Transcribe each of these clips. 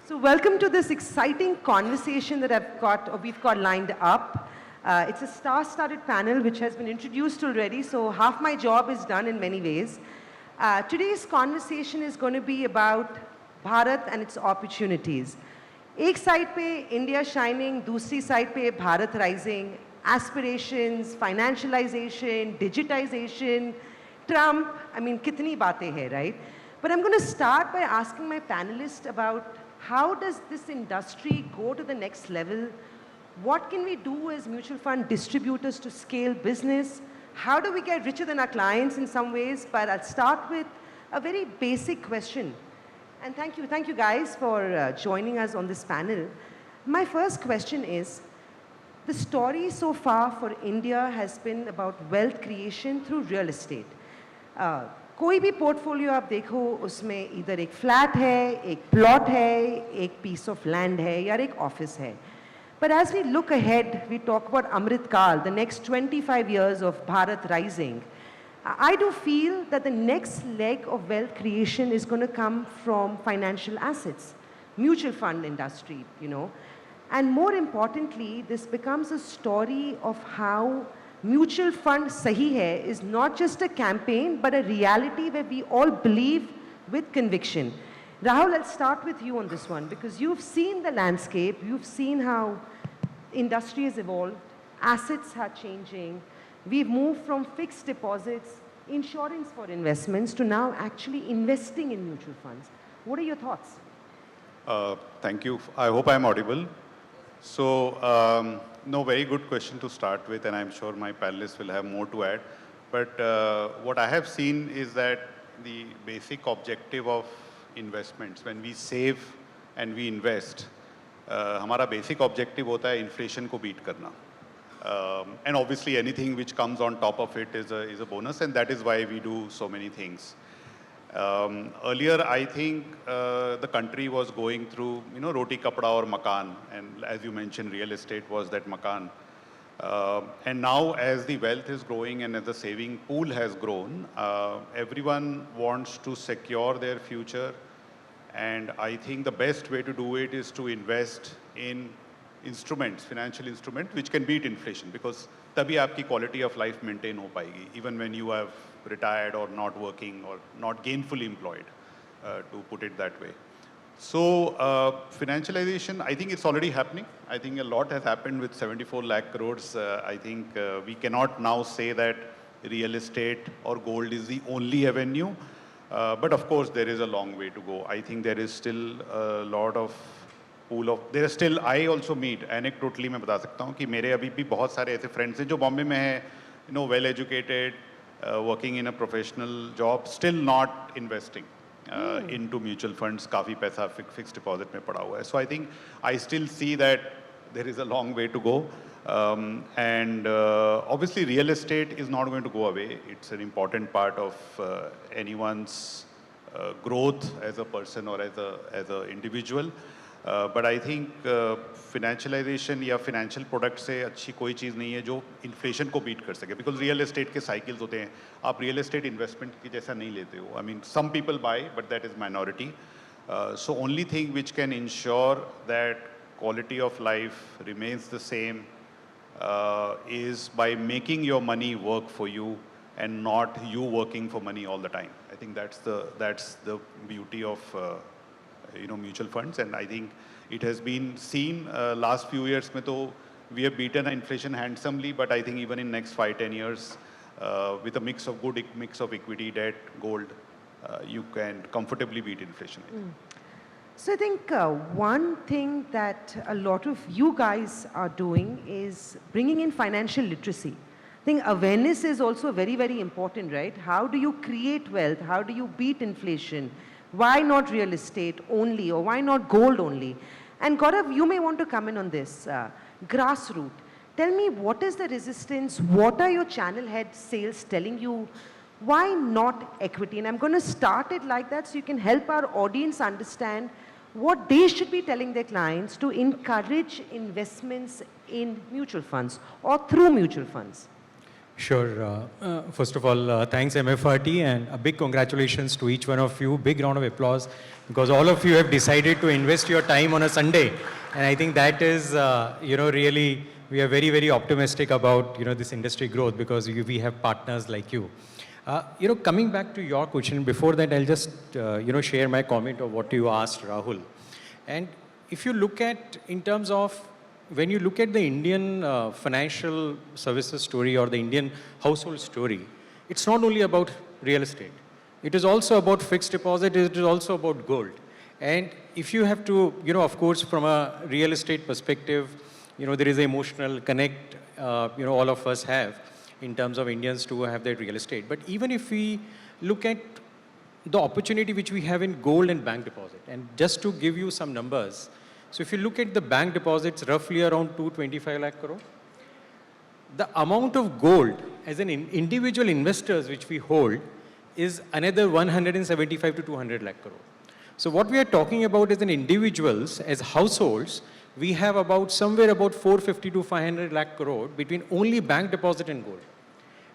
So welcome to this exciting conversation that we've got lined up. It's a star-studded panel which has been introduced already, so half my job is done in many ways. Today's conversation is going to be about Bharat and its opportunities. एक side पे India shining, दूसरी side पे Bharat rising, aspirations, financialization, digitization, Trump, I mean, kitni batein hai, right? But I'm going to start by asking my panelists about how does this industry go to the next level? What can we do as mutual fund distributors to scale business? How do we get richer than our clients in some ways? But I'll start with a very basic question. And thank you guys for joining us on this panel. My first question is, the story so far for India has been about wealth creation through real estate. कोई भी portfolio आप देखो उसमें इधर एक flat है, एक plot है, एक पीस ऑफ लैंड है या एक ऑफिस है. But as we look ahead, we talk about Amrit Kal, the next 25 years of Bharat rising. I do feel that the next leg of wealth creation is going to come from financial assets, mutual fund industry, you know. And more importantly, this becomes a story of how mutual fund sahi hai is not just a campaign, but a reality where we all believe with conviction. Rahul, let's start with you on this one because you've seen the landscape, you've seen how industry has evolved, assets are changing, we've moved from fixed deposits, insurance for investments to now actually investing in mutual funds. What are your thoughts? Thank you. I hope I'm audible. So, no, very good question to start with, and I'm sure my panelists will have more to add. But what I have seen is that the basic objective of investments, when we save and we invest, हमारा basic objective होता है inflation को beat करना. And obviously anything which comes on top of it is a bonus, and that is why we do so many things. Earlier, I think the country was going through, roti kapda or makan, and as you mentioned, real estate was that makan. And now, as the wealth is growing and as the saving pool has grown, everyone wants to secure their future. And I think the best way to do it is to invest in instruments, financial instruments, which can beat inflation, because तभी आपकी quality of life maintain हो पाएगी, even when you have retired or not working or not gainfully employed, to put it that way. So financialization, I think it's already happening. I think a lot has happened with 74 lakh crores. I think we cannot now say that real estate or gold is the only avenue. But of course, there is a long way to go. I think there is still a lot of pool of, there is still, I also meet, anecdotally मैं बता सकता हूँ कि मेरे अभी भी बहुत सारे ऐसे friends हैं जो बॉम्बे में हैं, well educated, working in a professional job, still not investing into mutual funds. काफ़ी पैसा fixed deposit में पड़ा हुआ है. So I think I still see that there is a long way to go. And obviously real estate is not going to go away. It's an important part of anyone's growth as a person or as a individual. But I think financialization या financial product से अच्छी कोई चीज़ नहीं है जो inflation को beat कर सके, because real estate के cycles होते हैं. आप real estate investment की जैसा नहीं लेते हो. I mean, some people buy, but that is minority. So only thing which can ensure that quality of life remains the same is by making your money work for you and not you working for money all the time. I think that's the beauty of mutual funds, and I think it has been seen last few years में तो we have beaten inflation handsomely, but I think even in next 5-10 years with a mix of equity, debt, gold, you can comfortably beat inflation. So I think one thing that a lot of you guys are doing is bringing in financial literacy. I think awareness is also very, very important, right? How do you create wealth? How do you beat inflation? Why not real estate only, or why not gold only? And Gaurav, you may want to come in on this. Grassroots. Tell me, what is the resistance? What are your channel head sales telling you? Why not equity? And I'm going to start it like that so you can help our audience understand what they should be telling their clients to encourage investments in mutual funds or through mutual funds. Sure. First of all, thanks MFRT and a big congratulations to each one of you. Big round of applause because all of you have decided to invest your time on a Sunday. And I think that is, really, we are very, very optimistic about, this industry growth because we have partners like you. Coming back to your question, before that, I'll just, share my comment of what you asked, Rahul. And if you look at, in terms of, when you look at the Indian financial services story or the Indian household story, it's not only about real estate. It is also about fixed deposit. It is also about gold. And if you have to, of course, from a real estate perspective, there is an emotional connect, all of us have in terms of Indians to have their real estate. But even if we look at the opportunity which we have in gold and bank deposit, and just to give you some numbers, so if you look at the bank deposits, roughly around 225 lakh crore, the amount of gold as an individual investors which we hold is another 175 to 200 lakh crore. So what we are talking about as an individuals, as households, we have about somewhere about 450 to 500 lakh crore between only bank deposit and gold.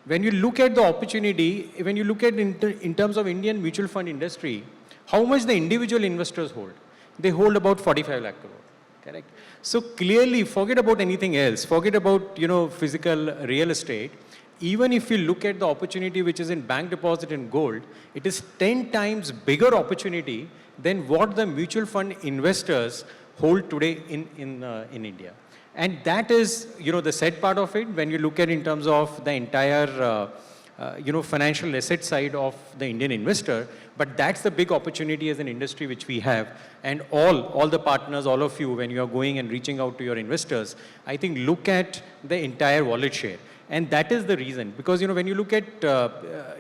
When you look at the opportunity, when you look at in terms of Indian mutual fund industry, how much the individual investors hold? They hold about 45 lakh crore, correct? So clearly, forget about anything else. Forget about, physical real estate. Even if you look at the opportunity which is in bank deposit and gold, it is 10 times bigger opportunity than what the mutual fund investors hold today in India. And that is, the sad part of it when you look at in terms of the entire, financial asset side of the Indian investor. But that's the big opportunity as an industry which we have. And all the partners, all of you, when you are going and reaching out to your investors, I think look at the entire wallet share. And that is the reason. Because, when you look at,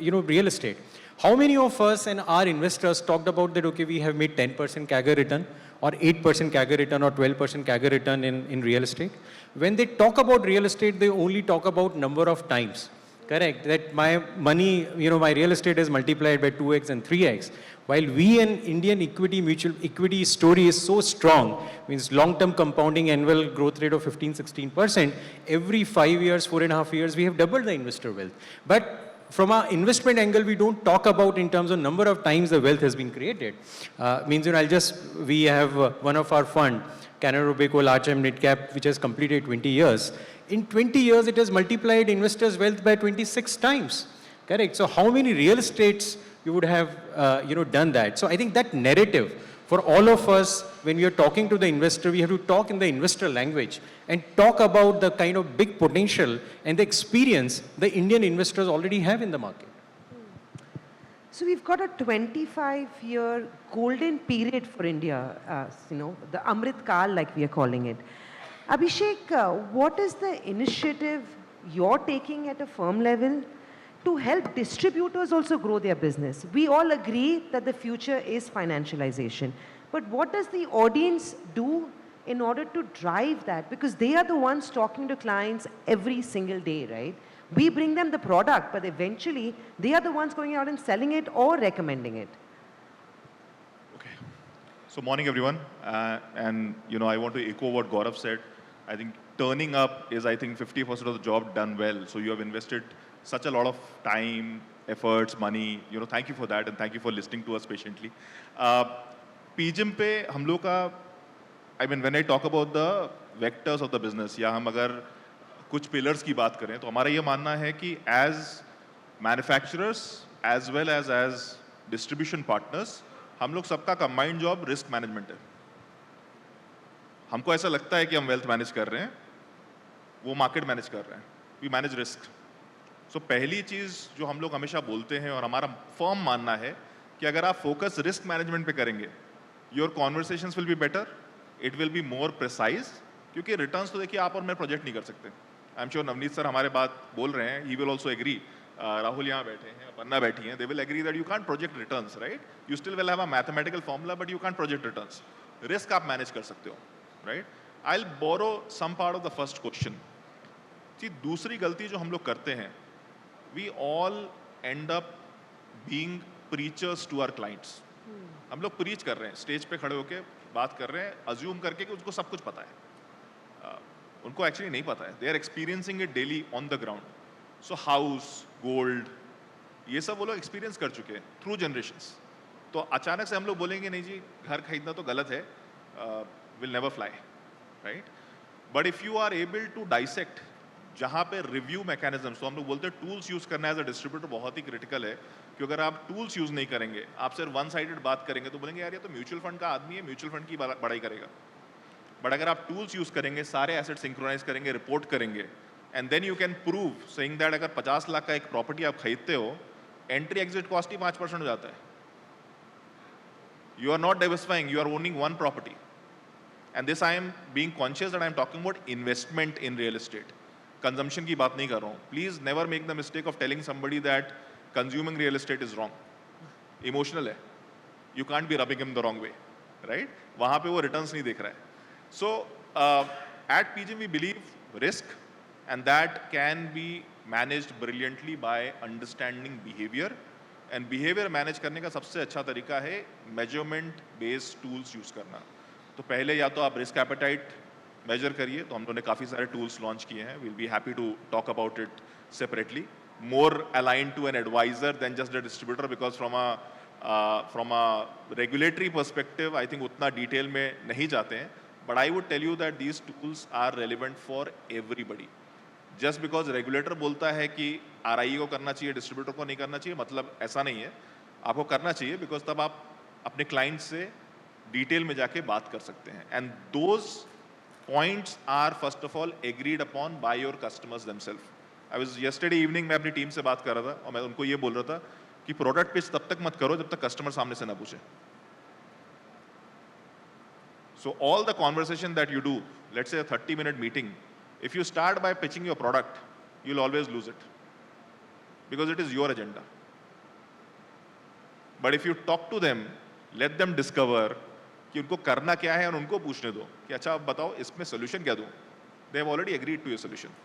real estate, how many of us and our investors talked about that, okay, we have made 10% CAGR return or 8% CAGR return or 12% CAGR return in real estate? When they talk about real estate, they only talk about number of times. Correct, that my money, my real estate is multiplied by 2x and 3x. While we in Indian mutual equity story is so strong, means long-term compounding annual growth rate of 15-16%, every 5 years, 4.5 years, we have doubled the investor wealth. But from our investment angle, we don't talk about in terms of number of times the wealth has been created. We have one of our fund, Canara Robeco Large and Mid Cap, which has completed 20 years. In 20 years, it has multiplied investors' wealth by 26 times. Correct. So how many real estates you would have, done that? So I think that narrative for all of us, when we are talking to the investor, we have to talk in the investor language and talk about the kind of big potential and the experience the Indian investors already have in the market. So we've got a 25-year golden period for India, the Amrit Kal, like we are calling it. Abhishek, what is the initiative you're taking at a firm level to help distributors also grow their business? We all agree that the future is financialization. But what does the audience do in order to drive that? Because they are the ones talking to clients every single day, right? We bring them the product, but eventually they are the ones going out and selling it or recommending it. Okay. So morning, everyone. I want to echo what Gaurav said. I think turning up is, 50% of the job done well. So you have invested such a lot of time, efforts, money. Thank you for that, and thank you for listening to us patiently. PGIM पे हम लोग का, when I talk about the vectors of the business, या हम अगर कुछ pillars की बात करें, तो हमारा ये मानना है कि as manufacturers as well as distribution partners, हम लोग सबका combined job risk management है. हमको ऐसा लगता है कि हम wealth manage कर रहे हैं, वो market manage कर रहे हैं. We manage risk. So पहली चीज जो हम लोग हमेशा बोलते हैं और हमारा firm मानना है कि अगर आप focus risk management पे करेंगे, your conversations will be better, it will be more precise, क्योंकि returns तो देखिए आप और मैं project नहीं कर सकते. I'm sure नवनीत सर हमारे बात बोल रहे हैं, he will also agree. Rahul यहाँ बैठे हैं, पन्ना बैठी हैं, they will agree that you can't project returns, right? You still will have a mathematical formula, but you can't project returns. Risk आप manage कर सकते हो, right? I'll borrow some part of the first question. जी दूसरी गलती जो हम लोग करते हैं, we all end up being preachers to our clients. हम लोग preach कर रहे हैं, stage पे खड़े होके बात कर रहे हैं, assume करके कि उनको सब कुछ पता है. उनको actually नहीं पता है. They are experiencing it daily on the ground. So house, gold, ये सब वो लोग एक्सपीरियंस कर चुके हैं थ्रू जनरेशंस। तो अचानक से हम लोग बोलेंगे नहीं जी घर खरीदना तो गलत है, will never fly, right? But if you are able to dissect, जहाँ पे रिव्यू मैकेनिज्म, तो हम लोग बोलते हैं टूल्स यूज करना एज अ डिस्ट्रीब्यूटर बहुत ही क्रिटिकल है, कि अगर आप टूल्स यूज नहीं करेंगे, आप सिर्फ वन साइडेड बात करेंगे तो बोलेंगे यार ये तो म्यूचुअल फंड का आदमी है, म्यूचुअल फंड की बड़ाई करेगा। बट अगर आप टूल्स यूज करेंगे, सारे एसेट सिंक्रोनाइज करेंगे, रिपोर्ट करेंगे, and then you can prove saying that अगर 50 लाख का एक प्रॉपर्टी आप खरीदते हो, एंट्री एग्जिट कॉस्ट ही 5% हो जाता है। You are not diversifying, you are owning one property. And this I am being conscious that I am talking about investment in real estate, consumption की बात नहीं कर रहा हूँ। Please never make the mistake of telling somebody that consuming real estate is wrong. Emotional है, you can't be rubbing him the wrong way, right? वहां पे वो रिटर्न्स नहीं देख रहा है। So at PGIM we believe risk, and that can be managed brilliantly by understanding behavior, and behavior manage करने का सबसे अच्छा तरीका है measurement based tools use करना। तो पहले या तो आप risk appetite measure करिए, तो हम लोगों ने काफ़ी सारे tools launch किए हैं, we'll be happy to talk about it separately, more aligned to an advisor than just a distributor, because from a regulatory perspective I think उतना detail में नहीं जाते हैं। But I would tell you that these tools are relevant for everybody. Just because regulator बोलता है कि RIA को करना चाहिए, distributor को नहीं करना चाहिए, मतलब ऐसा नहीं है। आपको करना चाहिए, because तब आप अपने client से detail में जाके बात कर सकते हैं। And those points are first of all agreed upon by your customers themselves. I was yesterday evening मैं अपनी टीम से बात कर रहा था और मैं उनको ये बोल रहा था कि product pitch तब तक मत करो जब तक customer सामने से ना पूछे। So all the conversation that you do, let's say a 30-minute meeting, if you start by pitching your product, you'll always lose it, because it is your agenda. But if you talk to them, let them discover कि उनको करना क्या है और उनको पूछने दो कि अच्छा आप बताओ इसमें solution क्या दूँ? They have already agreed to your solution.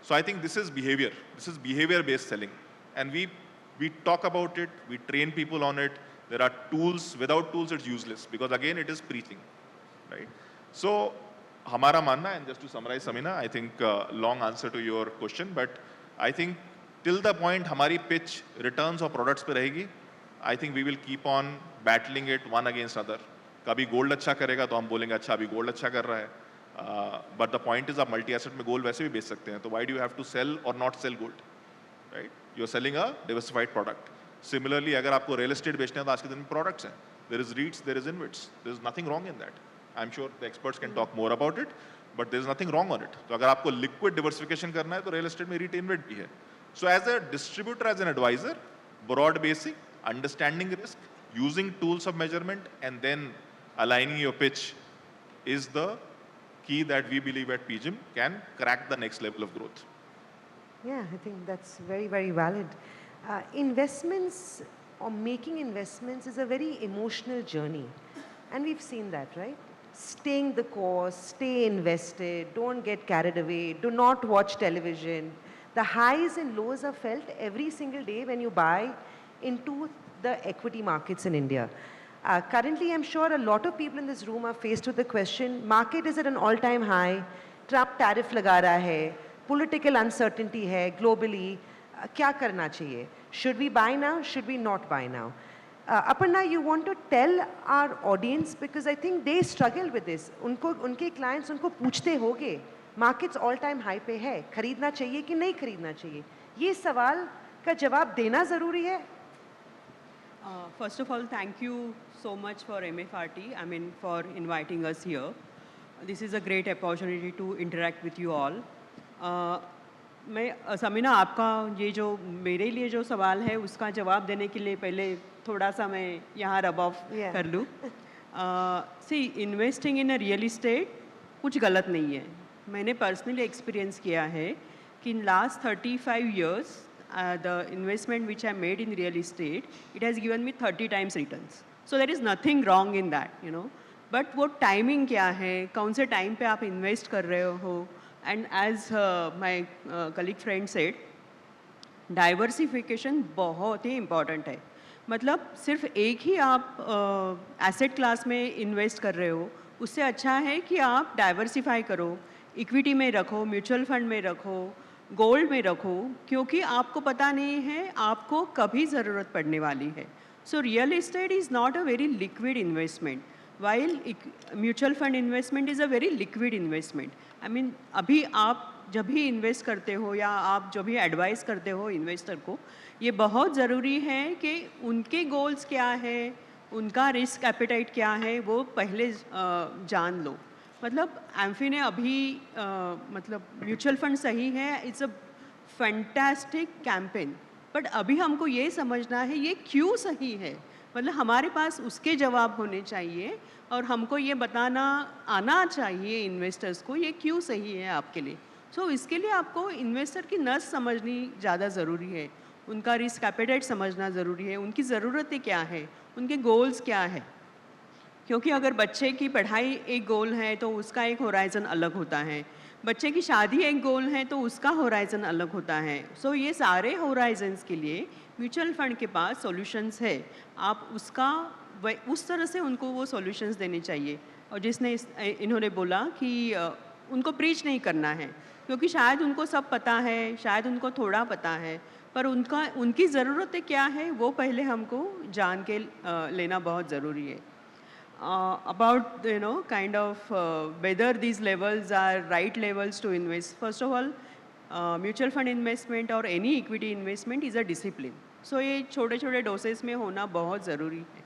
So I think this is behavior. This is behavior-based selling, and we talk about it, we train people on it. There are tools. Without tools, it's useless, because again, it is preaching, right? So, हमारा मानना, and just to summarize, Samina, I think long answer to your question, but I think till the point हमारी pitch returns और products पे रहेगी, I think we will keep on battling it one against other. कभी gold अच्छा करेगा तो हम बोलेंगे अच्छा अभी gold अच्छा कर रहा है, but the point is आप multi asset में gold वैसे भी बेच सकते हैं, तो why do you have to sell or not sell gold, right? You're selling a diversified product. Similarly, अगर आपको real estate बेचना है तो आज के दिन में products हैं, there is REITs, there is InvITs, there is nothing wrong in that. I'm sure the experts can talk more about it, but there is nothing wrong on it. तो अगर आपको liquid diversification करना है तो real estate में REIT InvIT भी है. So as a distributor, as an advisor, broad basic, understanding risk, using tools of measurement, and then aligning your pitch is the key that we believe at PGIM can crack the next level of growth. Yeah, I think that's very, very valid. Investments or making investments is a very emotional journey. And we've seen that, right? Staying the course, stay invested, don't get carried away, do not watch television. The highs and lows are felt every single day when you buy into the equity markets in India. Currently, I'm sure a lot of people in this room are faced with the question, market is at an all-time high, Trump tariff laga raha hai, political uncertainty hai globally, क्या करना चाहिए? Should we buy now? Should we not buy now? Aparna, you want to tell our audience, because I think they struggle with this. उनके clients उनको पूछते होंगे, markets all time high पे है, खरीदना चाहिए कि नहीं खरीदना चाहिए? ये सवाल का जवाब देना ज़रूरी है? First of all, thank you so much for MFRT, I mean for inviting us here. This is a great opportunity to interact with you all. मैं समीना आपका ये जो मेरे लिए जो सवाल है उसका जवाब देने के लिए पहले थोड़ा सा मैं यहाँ रब ऑफ कर लूँ। See investing in a real estate कुछ गलत नहीं है। मैंने पर्सनली एक्सपीरियंस किया है कि in last 35 years the investment which I made in real estate, it has given me 30 times returns. So there is nothing wrong in that, you know. But वो timing क्या है, कौन से टाइम पे आप इन्वेस्ट कर रहे हो, and as my colleague friend said, diversification बहुत ही इम्पॉर्टेंट है। मतलब सिर्फ एक ही आप एसेट क्लास में इन्वेस्ट कर रहे हो, उससे अच्छा है कि आप डाइवर्सिफाई करो, इक्विटी में रखो, म्यूचुअल फंड में रखो, गोल्ड में रखो, क्योंकि आपको पता नहीं है आपको कभी ज़रूरत पड़ने वाली है. So real estate is not a very liquid investment, while mutual fund investment is a very liquid investment. I mean अभी आप जब भी इन्वेस्ट करते हो या आप जो भी एडवाइस करते हो इन्वेस्टर को, ये बहुत ज़रूरी है कि उनके गोल्स क्या है, उनका रिस्क एपेटाइट क्या है, वो पहले जान लो. मतलब एम्फी ने अभी मतलब म्यूचुअल फंड सही है, it's a fantastic campaign, but अभी हमको ये समझना है ये क्यों सही है. मतलब हमारे पास उसके जवाब होने चाहिए और हमको ये बताना आना चाहिए इन्वेस्टर्स को ये क्यों सही है आपके लिए. सो इसके लिए आपको इन्वेस्टर की नस समझनी ज़्यादा ज़रूरी है, उनका रिस्क एपेटाइट समझना ज़रूरी है, उनकी ज़रूरतें क्या है, उनके गोल्स क्या है. क्योंकि अगर बच्चे की पढ़ाई एक गोल है तो उसका एक होराइज़न अलग होता है, बच्चे की शादी एक गोल है तो उसका होराइज़न अलग होता है. सो ये सारे होराइजन्स के लिए म्यूचुअल फंड के पास सॉल्यूशंस है. आप उसका उस तरह से उनको वो सॉल्यूशंस देने चाहिए. और जिसने इन्होंने बोला कि उनको प्रीच नहीं करना है, क्योंकि शायद उनको सब पता है, शायद उनको थोड़ा पता है, पर उनकी ज़रूरतें क्या है वो पहले हमको जान के लेना बहुत ज़रूरी है. About kind of whether these levels are right levels to invest. First of all, mutual fund investment or any equity investment is a discipline. So ये छोटे छोटे doses में होना बहुत ज़रूरी है.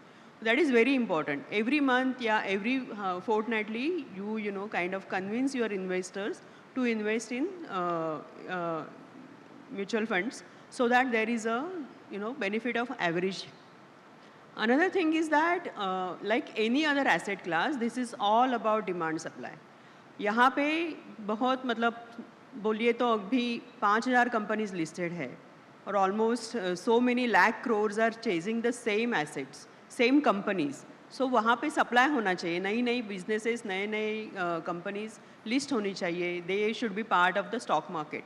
That is very important. Every month या every fortnightly you kind of convince your investors to invest in mutual funds so that there is a benefit of average. Another thing is that like any other asset class, this is all about demand supply. यहाँ पे बहुत मतलब बोलिए तो अभी 5,000 companies listed है और almost so many lakh crores are chasing the same assets, same companies. So वहाँ पे सप्लाई होना चाहिए, नई नई बिजनेसेस, नए नए कंपनीज लिस्ट होनी चाहिए. They should be part of the stock market.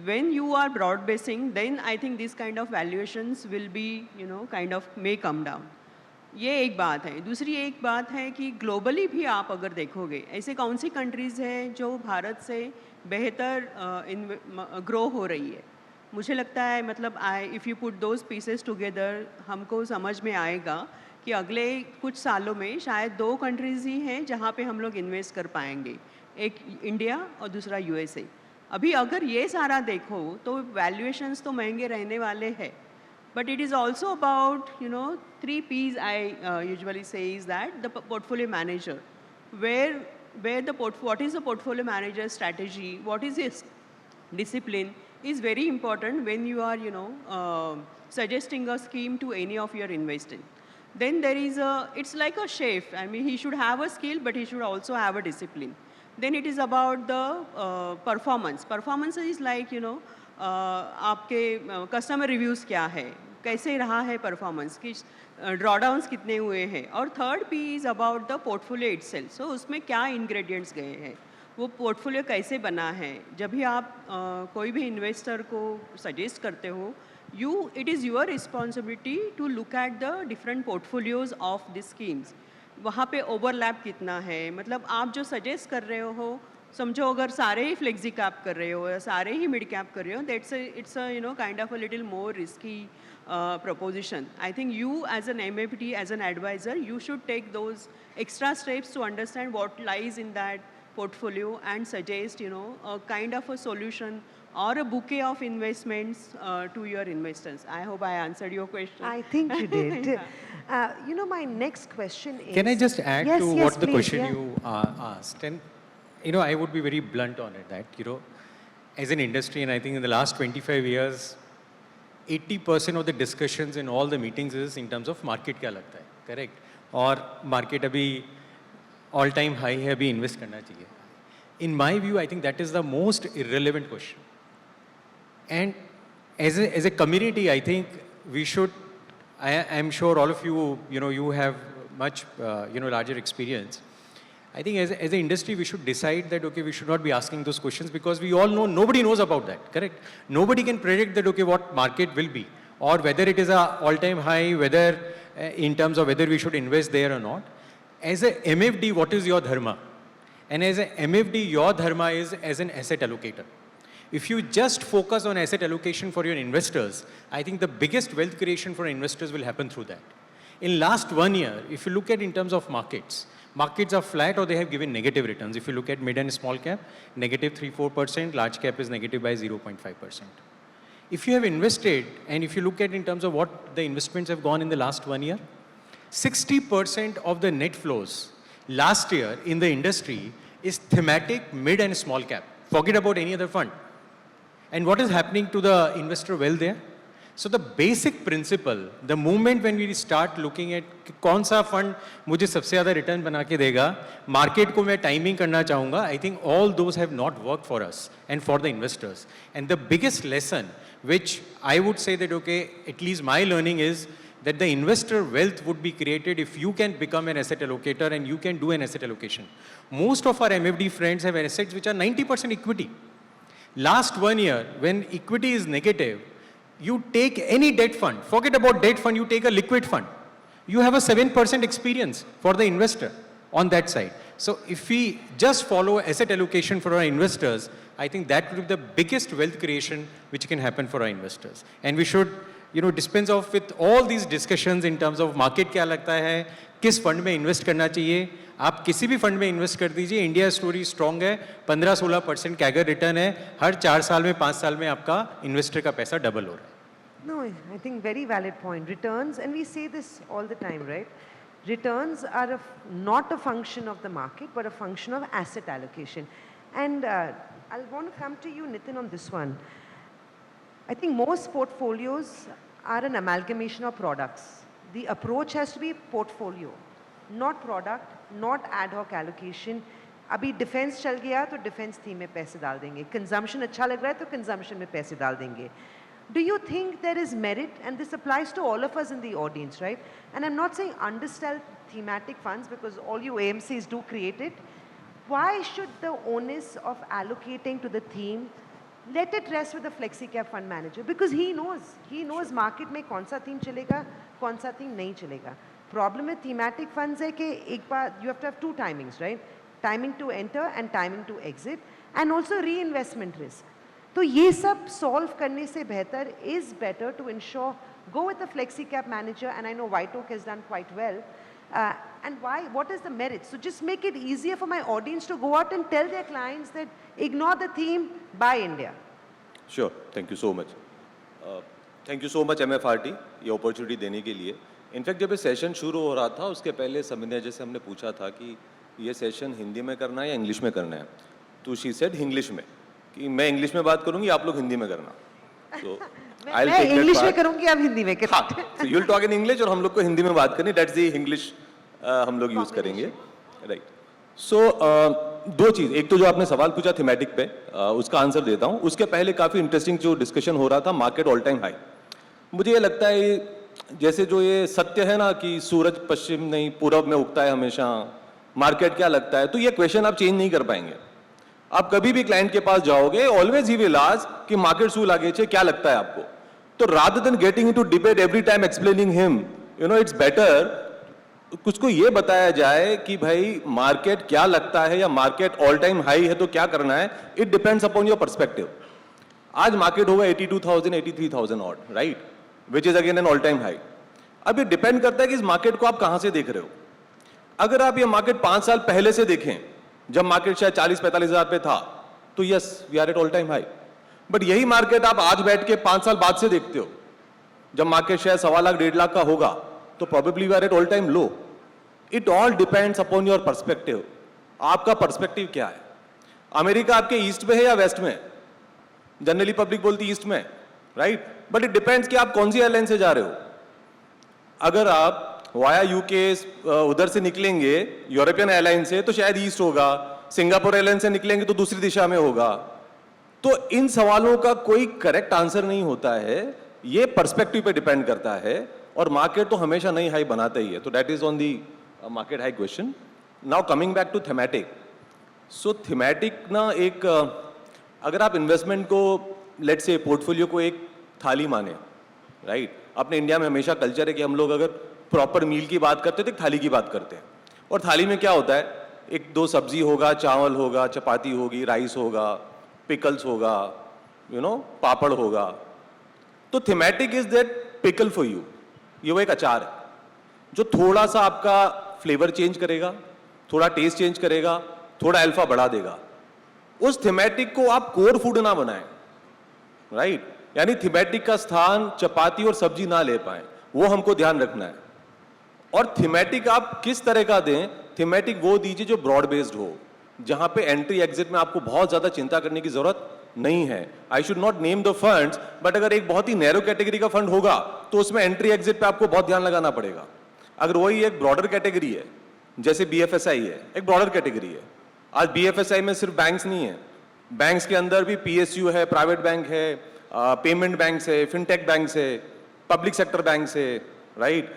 When you are broad basing, then I think this kind of valuations will be kind of may come down. ये एक बात है. दूसरी एक बात है कि ग्लोबली भी आप अगर देखोगे ऐसे कौन सी कंट्रीज़ हैं जो भारत से बेहतर ग्रो हो रही है. मुझे लगता है मतलब if you put those pieces together हमको समझ में आएगा कि अगले कुछ सालों में शायद 2 कंट्रीज़ ही हैं जहाँ पे हम लोग इन्वेस्ट कर पाएंगे, एक इंडिया और दूसरा USA. अभी अगर ये सारा देखो तो वैल्यूएशंस तो महंगे रहने वाले हैं, but it is also about 3 P's I usually say is that the portfolio manager, what is the portfolio manager strategy, what is his discipline is very important when you are suggesting a scheme to any of your investors. Then there is it's like a chef. I mean he should have a skill but he should also have a discipline. Then it is about the performance. Performance is like आपके customer reviews क्या है, कैसे रहा है performance, कि ड्रॉडाउन्स कितने हुए हैं. और third P is about the portfolio itself. So उसमें क्या इंग्रेडिएंट्स गए हैं, वो पोर्टफोलियो कैसे बना है. जब भी आप कोई भी इन्वेस्टर को सजेस्ट करते हो, it is your responsibility to look at the different portfolios of the schemes. वहाँ पे ओवरलैप कितना है, मतलब आप जो सजेस्ट कर रहे हो, समझो अगर सारे ही फ्लेक्सी कैप कर रहे हो या सारे ही मिड कैप कर रहे हो, it's kind of a little more risky proposition. I think you as an MFD, as an advisor, you should take those extra steps to understand what lies in that portfolio and suggest a kind of a solution or a bouquet of investments to your investors. I hope I answered your question. I think you did. My next question is... Can I just add yes, to yes, what the please, question yeah. you asked? And I would be very blunt on it that as an industry, and I think in the last 25 years, 80% of the discussions in all the meetings is in terms of market क्या लगता है, correct? और market अभी all time high है, अभी invest करना चाहिए. In my view, I think that is the most irrelevant question. And as a community, I think we should, I'm sure all of you, you have much, larger experience. I think as an industry, we should decide that, okay, we should not be asking those questions because we all know, nobody knows about that, correct? Nobody can predict that, okay, what market will be or whether it is a all-time high, whether in terms of whether we should invest there or not. As a MFD, what is your dharma? And as a MFD, your dharma is as an asset allocator. If you just focus on asset allocation for your investors, I think the biggest wealth creation for investors will happen through that. In last 1 year, if you look at in terms of markets, markets are flat or they have given negative returns. If you look at mid and small cap, negative 3-4%, large cap is negative by 0.5%. If you have invested, and if you look at in terms of what the investments have gone in the last 1 year, 60% of the net flows last year in the industry is thematic, mid and small cap. Forget about any other fund. And what is happening to the investor wealth there? So the basic principle, the moment when we start looking at कौन सा fund मुझे सबसे ज़्यादा return बना के देगा, market को मैं timing करना चाहूँगा, I think all those have not worked for us and for the investors. And the biggest lesson, which I would say that, okay, at least my learning is that the investor wealth would be created if you can become an asset allocator and you can do an asset allocation. Most of our MFD friends have assets which are 90% equity. Last 1 year, when equity is negative, you take any debt fund, forget about debt fund, you take a liquid fund. You have a 7% experience for the investor on that side. So if we just follow asset allocation for our investors, I think that would be the biggest wealth creation which can happen for our investors. And we should, dispense off with all these discussions in terms of market क्या लगता है, किस fund में invest करना चाहिए. आप किसी भी फंड में इन्वेस्ट कर दीजिए, इंडिया स्टोरी स्ट्रॉन्ग है, 15-16% कैगर रिटर्न है, हर 4 साल में 5 साल में आपका इन्वेस्टर का पैसा डबल हो रहा है. No, I think very valid point. Returns, and we say this all the time, right? Returns are not a function of the market, but a function of asset allocation. And I'll want to come to you, Nitin, on this one. I think most portfolios are an amalgamation of products. The approach has to be portfolio, not product, not ad hoc allocation. अभी defence चल गया तो defence theme में पैसे डाल देंगे, consumption अच्छा लग रहा है तो कंजम्पशन में पैसे डाल देंगे. Do you think there is merit, and this applies to all of us in the audience, right? And I'm not saying undersell thematic funds because all you AMCs do create it. Why should the onus of allocating to the theme, let it rest with the flexi cap fund manager? Because he knows market में कौन सा theme चलेगा, कौन सा theme नहीं चलेगा. Problem with thematic funds है कि एक बार you have to have 2 timings, right? Timing to enter and timing to exit, and also reinvestment risk. तो ये सब solve करने से बेहतर is better to ensure go with the flexi cap manager, and I know White Oak has done quite well. And why? What is the merit? So just make it easier for my audience to go out and tell their clients that ignore the theme, buy India. Sure, thank you so much. Thank you so much MFRT ये opportunity देने के लिए. In fact जब ये session शुरू हो रहा था उसके पहले समिधा जी से हमने पूछा था कि ये सेशन हिंदी में करना है या इंग्लिश में करना है, तो शी सेड इंग्लिश में, कि मैं इंग्लिश में बात करूंगी, आप लोग हिंदी में करना. So मैं इंग्लिश में करूंगी, आप हिंदी में करना. So you'll talk in English और हम लोग को हिंदी में बात करनी. That's the English हम लोग यूज करेंगे, राइट. सो 2 चीज़, एक तो जो आपने सवाल पूछा थीमेटिक पे, उसका आंसर देता हूँ. उसके पहले काफ़ी इंटरेस्टिंग जो डिस्कशन हो रहा था मार्केट ऑल टाइम हाई. मुझे ये लगता है जैसे जो ये सत्य है ना कि सूरज पश्चिम नहीं पूरब में उगता है हमेशा, मार्केट क्या लगता है, तो ये क्वेश्चन आप चेंज नहीं कर पाएंगे. आप कभी भी क्लाइंट के पास जाओगे, ऑलवेज ही विल आस्क कि मार्केट शू लागे छे, क्या लगता है आपको. तो rather than getting into debate every time explaining him, it's better कुछ को ये बताया जाए कि भाई मार्केट क्या लगता है या मार्केट ऑल टाइम हाई है तो क्या करना है. It depends upon your perspective. आज मार्केट होगा 82,000 83,000 odd, right, which is again an all time high. अब ये डिपेंड करता है कि इस मार्केट को आप कहां से देख रहे हो. अगर आप ये मार्केट 5 साल पहले से देखें, जब मार्केट शायद 40-45 हजार पे था, तो yes we are at all time high. But यही मार्केट आप आज बैठ के 5 साल बाद से देखते हो, जब मार्केट शायद 1.25 लाख 1.5 लाख का होगा, तो probably we are at all time low. It all depends upon your perspective. आपका पर्सपेक्टिव क्या है. अमेरिका आपके ईस्ट में है या वेस्ट में? जनरली पब्लिक बोलती ईस्ट में, राइट, बट इट डिपेंड्स कि आप कौन सी एयरलाइन से जा रहे हो. अगर आप वाया यूके उधर से निकलेंगे यूरोपियन एयरलाइन से तो शायद ईस्ट होगा, सिंगापुर एयरलाइन से निकलेंगे तो दूसरी दिशा में होगा. तो इन सवालों का कोई करेक्ट आंसर नहीं होता है, ये पर्सपेक्टिव पे डिपेंड करता है. और मार्केट तो हमेशा नई हाई बनाता ही है. तो that is on the market high question. Now coming back to thematic. So thematic ना एक अगर आप इन्वेस्टमेंट को लेट्स से पोर्टफोलियो को एक थाली माने, राइट. अपने इंडिया में हमेशा कल्चर है कि हम लोग अगर प्रॉपर मील की बात करते हैं तो थाली की बात करते हैं. और थाली में क्या होता है, 1-2 सब्जी होगा, चावल होगा, चपाती होगी, राइस होगा, पिकल्स होगा, पापड़ होगा। तो thematic is that pickle for you, ये वो एक अचार है जो थोड़ा सा आपका फ्लेवर चेंज करेगा, थोड़ा टेस्ट चेंज करेगा, थोड़ा अल्फा बढ़ा देगा। उस थीमेटिक को आप कोर फूड ना बनाएं, राइट? यानी थीमेटिक का स्थान चपाती और सब्जी ना ले पाए, वो हमको ध्यान रखना है। और थीमेटिक आप किस तरह का दें? थीमेटिक वो दीजिए जो ब्रॉड बेस्ड हो, जहां पे एंट्री एग्जिट में आपको बहुत ज्यादा चिंता करने की जरूरत नहीं है। I should not name the funds, but अगर एक बहुत ही नैरो कैटेगरी का फंड होगा तो उसमें एंट्री एग्जिट पे आपको बहुत ध्यान लगाना पड़ेगा। अगर वही एक ब्रॉडर कैटेगरी है, जैसे बीएफएसआई है, एक ब्रॉडर कैटेगरी है। आज बीएफएसआई में सिर्फ बैंक्स नहीं है, बैंक्स के अंदर भी पीएसयू है, प्राइवेट बैंक है, पेमेंट बैंक्स है, फिनटेक बैंक्स है, पब्लिक सेक्टर बैंक्स है, राइट?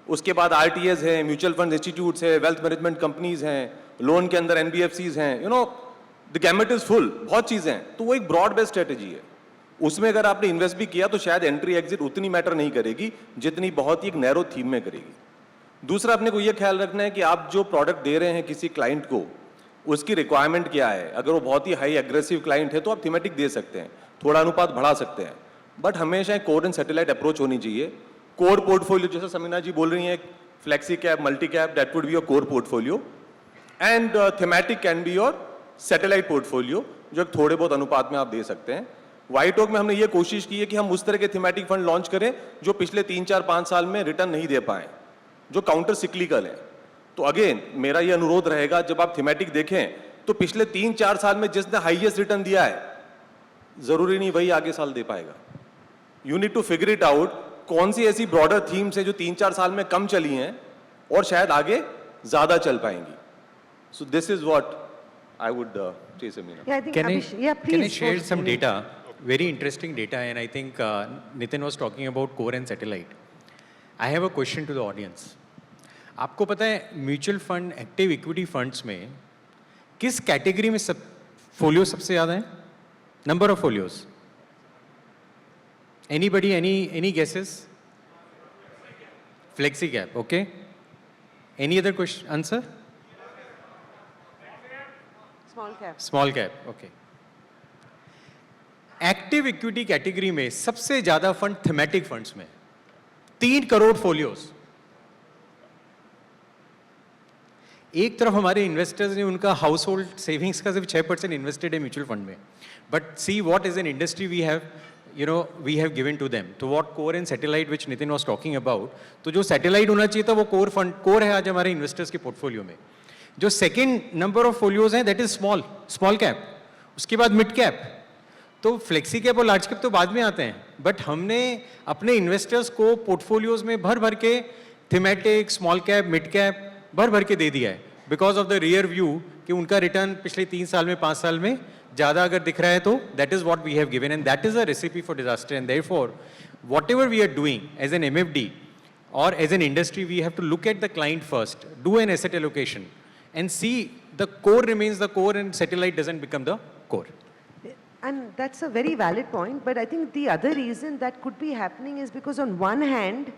उसके बाद आरटीएस है, म्यूचुअल फंड इंस्टीट्यूट्स है, वेल्थ मैनेजमेंट कंपनीज हैं, लोन के अंदर एनबीएफसीज हैं, द गैमेट इज फुल, बहुत चीजें हैं। तो वो एक ब्रॉड बेस्ड स्ट्रेटेजी है। उसमें अगर आपने इन्वेस्ट भी किया तो शायद एंट्री एग्जिट उतनी मैटर नहीं करेगी जितनी बहुत ही एक नैरो थीम में करेगी। दूसरा, अपने को यह ख्याल रखना है कि आप जो प्रोडक्ट दे रहे हैं किसी क्लाइंट को, उसकी रिक्वायरमेंट क्या है। अगर वो बहुत ही हाई एग्रेसिव क्लाइंट है तो आप थीमेटिक दे सकते हैं, थोड़ा अनुपात बढ़ा सकते हैं, बट हमेशा कोर एंड सैटेलाइट अप्रोच होनी चाहिए। कोर पोर्टफोलियो, जैसे समीना जी बोल रही हैं, flexi cap, multi cap, that would be your core portfolio, and thematic can be your satellite portfolio, जो थोड़े बहुत अनुपात में आप दे सकते हैं। वाइट ओक में हमने ये कोशिश की है कि हम उस तरह के थीमेटिक फंड लॉन्च करें जो पिछले 3-4-5 साल में रिटर्न नहीं दे पाए, जो काउंटर सिक्लिकल है। तो अगेन मेरा ये अनुरोध रहेगा, जब आप थीमेटिक देखें तो पिछले 3-4 साल में जिसने हाईएस्ट रिटर्न दिया है, जरूरी नहीं वही आगे साल दे पाएगा। You need to figure it out, कौन सी ऐसी ब्रॉडर थीम्स है जो 3-4 साल में कम चली हैं और शायद आगे ज्यादा चल पाएंगी। So this is what I would say, Samina. Yeah, I think Can I, yeah, please. can I share go, some Sunil. data? Very interesting data, and I think Nitin was talking about core and satellite. I have a question to the audience. आपको पता है mutual fund, active equity funds में किस category में सब folio सबसे ज़्यादा है? Number of folios? Anybody, any guesses? Flexi cap, okay. Any other question, answer? Small cap. Small cap, okay. Active equity category में सबसे ज्यादा फंड थीमेटिक फंड्स में, 3 करोड़ फोलियोज। एक तरफ हमारे इन्वेस्टर्स ने उनका हाउस होल्ड सेविंग्स का सिर्फ 6% इन्वेस्टेड है म्यूचुअल फंड में, but see what is an industry we have, we have given to them. तो what core and satellite which Nitin was talking about, तो जो सैटेलाइट होना चाहिए था वो कोर फंड, कोर है आज हमारे इन्वेस्टर्स के पोर्टफोलियो में। जो सेकेंड नंबर ऑफ फोलियोज हैं दैट इज स्मॉल कैप, उसके बाद मिड कैप, तो फ्लेक्सी कैप और लार्ज कैप तो बाद में आते हैं, बट हमने अपने इन्वेस्टर्स को पोर्टफोलियोज में भर भर के thematic, small cap, mid cap भर भर के दे दिया है, because of the rear view कि उनका रिटर्न पिछले 3 साल में, 5 साल में ज़्यादा अगर दिख रहा है तो that is what we have given, and that is a recipe for disaster. And therefore whatever we are doing as an MFD or as an industry, we have to look at the client first, do an asset allocation, and see the core remains the core and satellite doesn't become the core. And that's a very valid point, but I think the other reason that could be happening is because on one hand,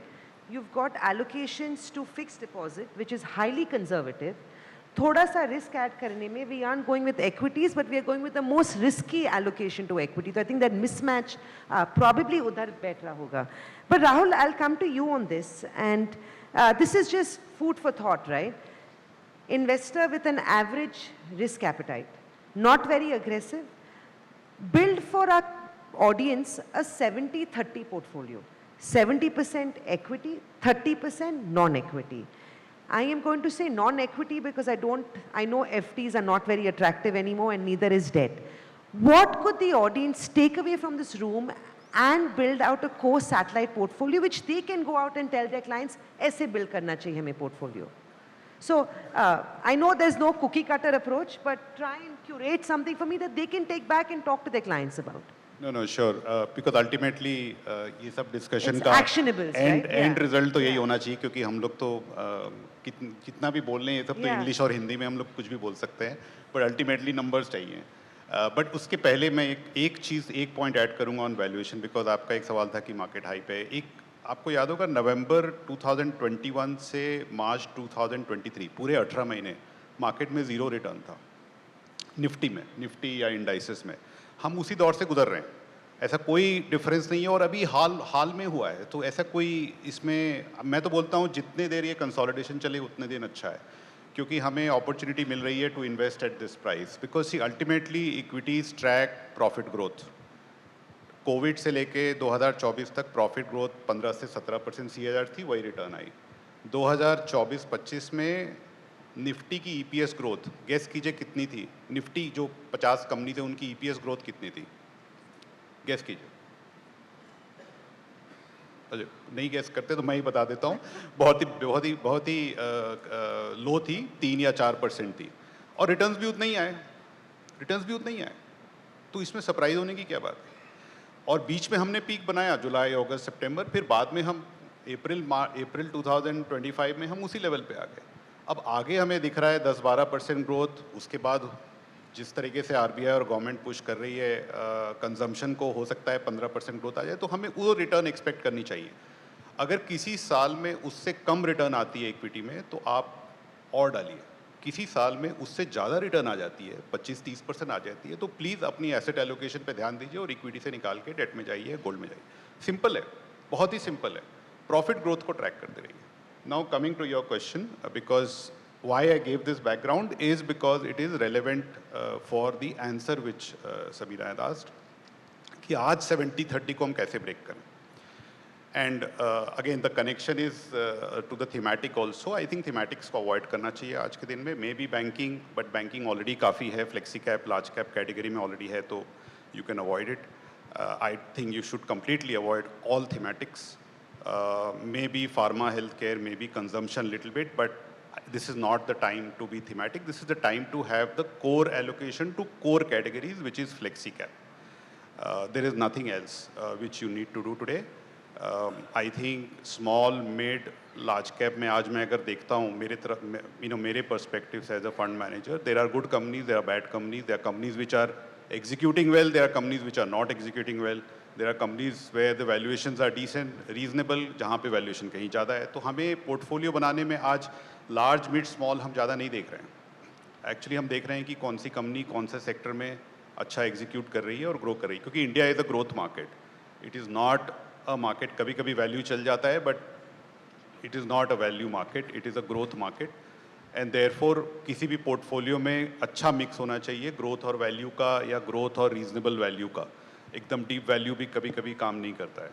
you've got allocations to fixed deposit, which is highly conservative. Thoda sa risk add karne mein, we aren't going with equities, but we are going with the most risky allocation to equity. So I think that mismatch probably udhar better hoga. But Rahul, I'll come to you on this, and this is just food for thought, right? Investor with an average risk appetite, not very aggressive, build for our audience a 70-30 portfolio. 70% equity, 30% non-equity. I am going to say non-equity because I know FDs are not very attractive anymore and neither is debt. What could the audience take away from this room and build out a core satellite portfolio which they can go out and tell their clients, aise build karna chahiye hame portfolio. So I know there's no cookie cutter approach, but try and curate something for me that they can take back and talk to their clients about. No, sure. Because ultimately ये सब discussion It's का actionables, right? And Yeah. Result तो यही Yeah. होना चाहिए, क्योंकि हम लोग तो कितना भी बोल रहे हैं, ये सब तो Yeah. इंग्लिश और हिंदी में हम लोग कुछ भी बोल सकते हैं, बट अल्टीमेटली नंबर्स चाहिए। बट उसके पहले मैं एक पॉइंट ऐड करूंगा ऑन वैल्यूएशन, बिकॉज आपका एक सवाल था कि मार्केट हाई पे है। आपको याद होगा नवंबर 2021 से मार्च 2023 पूरे 18 महीने मार्केट में ज़ीरो रिटर्न था, निफ्टी या इंडाइसेस में। हम उसी दौर से गुजर रहे हैं। ऐसा कोई डिफरेंस नहीं है और अभी हाल में हुआ है, तो ऐसा कोई इसमें मैं तो बोलता हूँ जितने देर ये कंसोलिडेशन चले उतने दिन अच्छा है, क्योंकि हमें अपॉर्चुनिटी मिल रही है to invest at this price, because see ultimately equities track profit growth. Covid से लेके 2024 तक प्रॉफिट ग्रोथ 15 से 17% CAGR थी, वही रिटर्न आई। 2024-25 में निफ्टी की EPS ग्रोथ गेस कीजिए कितनी थी? निफ्टी जो 50 कंपनी थे उनकी EPS ग्रोथ कितनी थी? गेस कीजिए। अच्छा, नहीं गेस करते तो मैं ही बता देता हूँ। बहुत ही लो थी, 3 या 4% थी, और रिटर्न्स भी उतने ही आए। तो इसमें सरप्राइज होने की क्या बात है? और बीच में हमने पीक बनाया जुलाई, अगस्त, सितंबर, फिर बाद में हम अप्रैल 2025 में हम उसी लेवल पे आ गए। अब आगे हमें दिख रहा है 10-12% ग्रोथ। उसके बाद जिस तरीके से RBI और गवर्नमेंट पुश कर रही है कंजम्पशन को, हो सकता है 15% ग्रोथ आ जाए, तो हमें वो रिटर्न एक्सपेक्ट करनी चाहिए। अगर किसी साल में उससे कम रिटर्न आती है इक्विटी में तो आप और डालिए, किसी साल में उससे ज़्यादा रिटर्न आ जाती है, 25-30% आ जाती है, तो प्लीज़ अपनी एसेट एलोकेशन पे ध्यान दीजिए और इक्विटी से निकाल के डेट में जाइए, गोल्ड में जाइए। सिंपल है, बहुत ही सिंपल है। प्रॉफिट ग्रोथ को ट्रैक करते रहिए। Now coming to your question, because why I gave this background is because it is relevant for the answer which Sabina had asked, कि आज 70-30 को हम कैसे ब्रेक करें। And again the connection is to the thematic also. I think thematics को avoid करना चाहिए आज के दिन में। Maybe banking, but banking already काफ़ी है, flexi cap, large cap category में ऑलरेडी है, तो you can avoid it. I think you should completely avoid all thematics. Maybe pharma, healthcare, maybe consumption little bit, but this is not the time to be thematic. This is the time to have the core allocation to core categories, which is flexi cap. There is nothing else which you need to do today. I think small, mid, large cap में आज मैं अगर देखता हूँ मेरे तरफ, मेरे perspectives as a fund manager, there are good companies, there are bad companies, there are companies which are executing well, there are companies which are not executing well, there are companies where the valuations are decent, reasonable, जहाँ पे valuation कहीं ज़्यादा है। तो हमें portfolio बनाने में आज लार्ज, मिड, स्मॉल हम ज़्यादा नहीं देख रहे हैं। एक्चुअली हम देख रहे हैं कि कौन सी कंपनी कौन से सेक्टर में अच्छा एग्जीक्यूट कर रही है और ग्रो कर रही है, क्योंकि India is a growth market, it is not a market. कभी कभी वैल्यू चल जाता है, but it is not a value market, it is a growth market. And therefore किसी भी पोर्टफोलियो में अच्छा मिक्स होना चाहिए ग्रोथ और वैल्यू का, या ग्रोथ और रीजनेबल वैल्यू का। एकदम डीप वैल्यू भी कभी कभी काम नहीं करता है,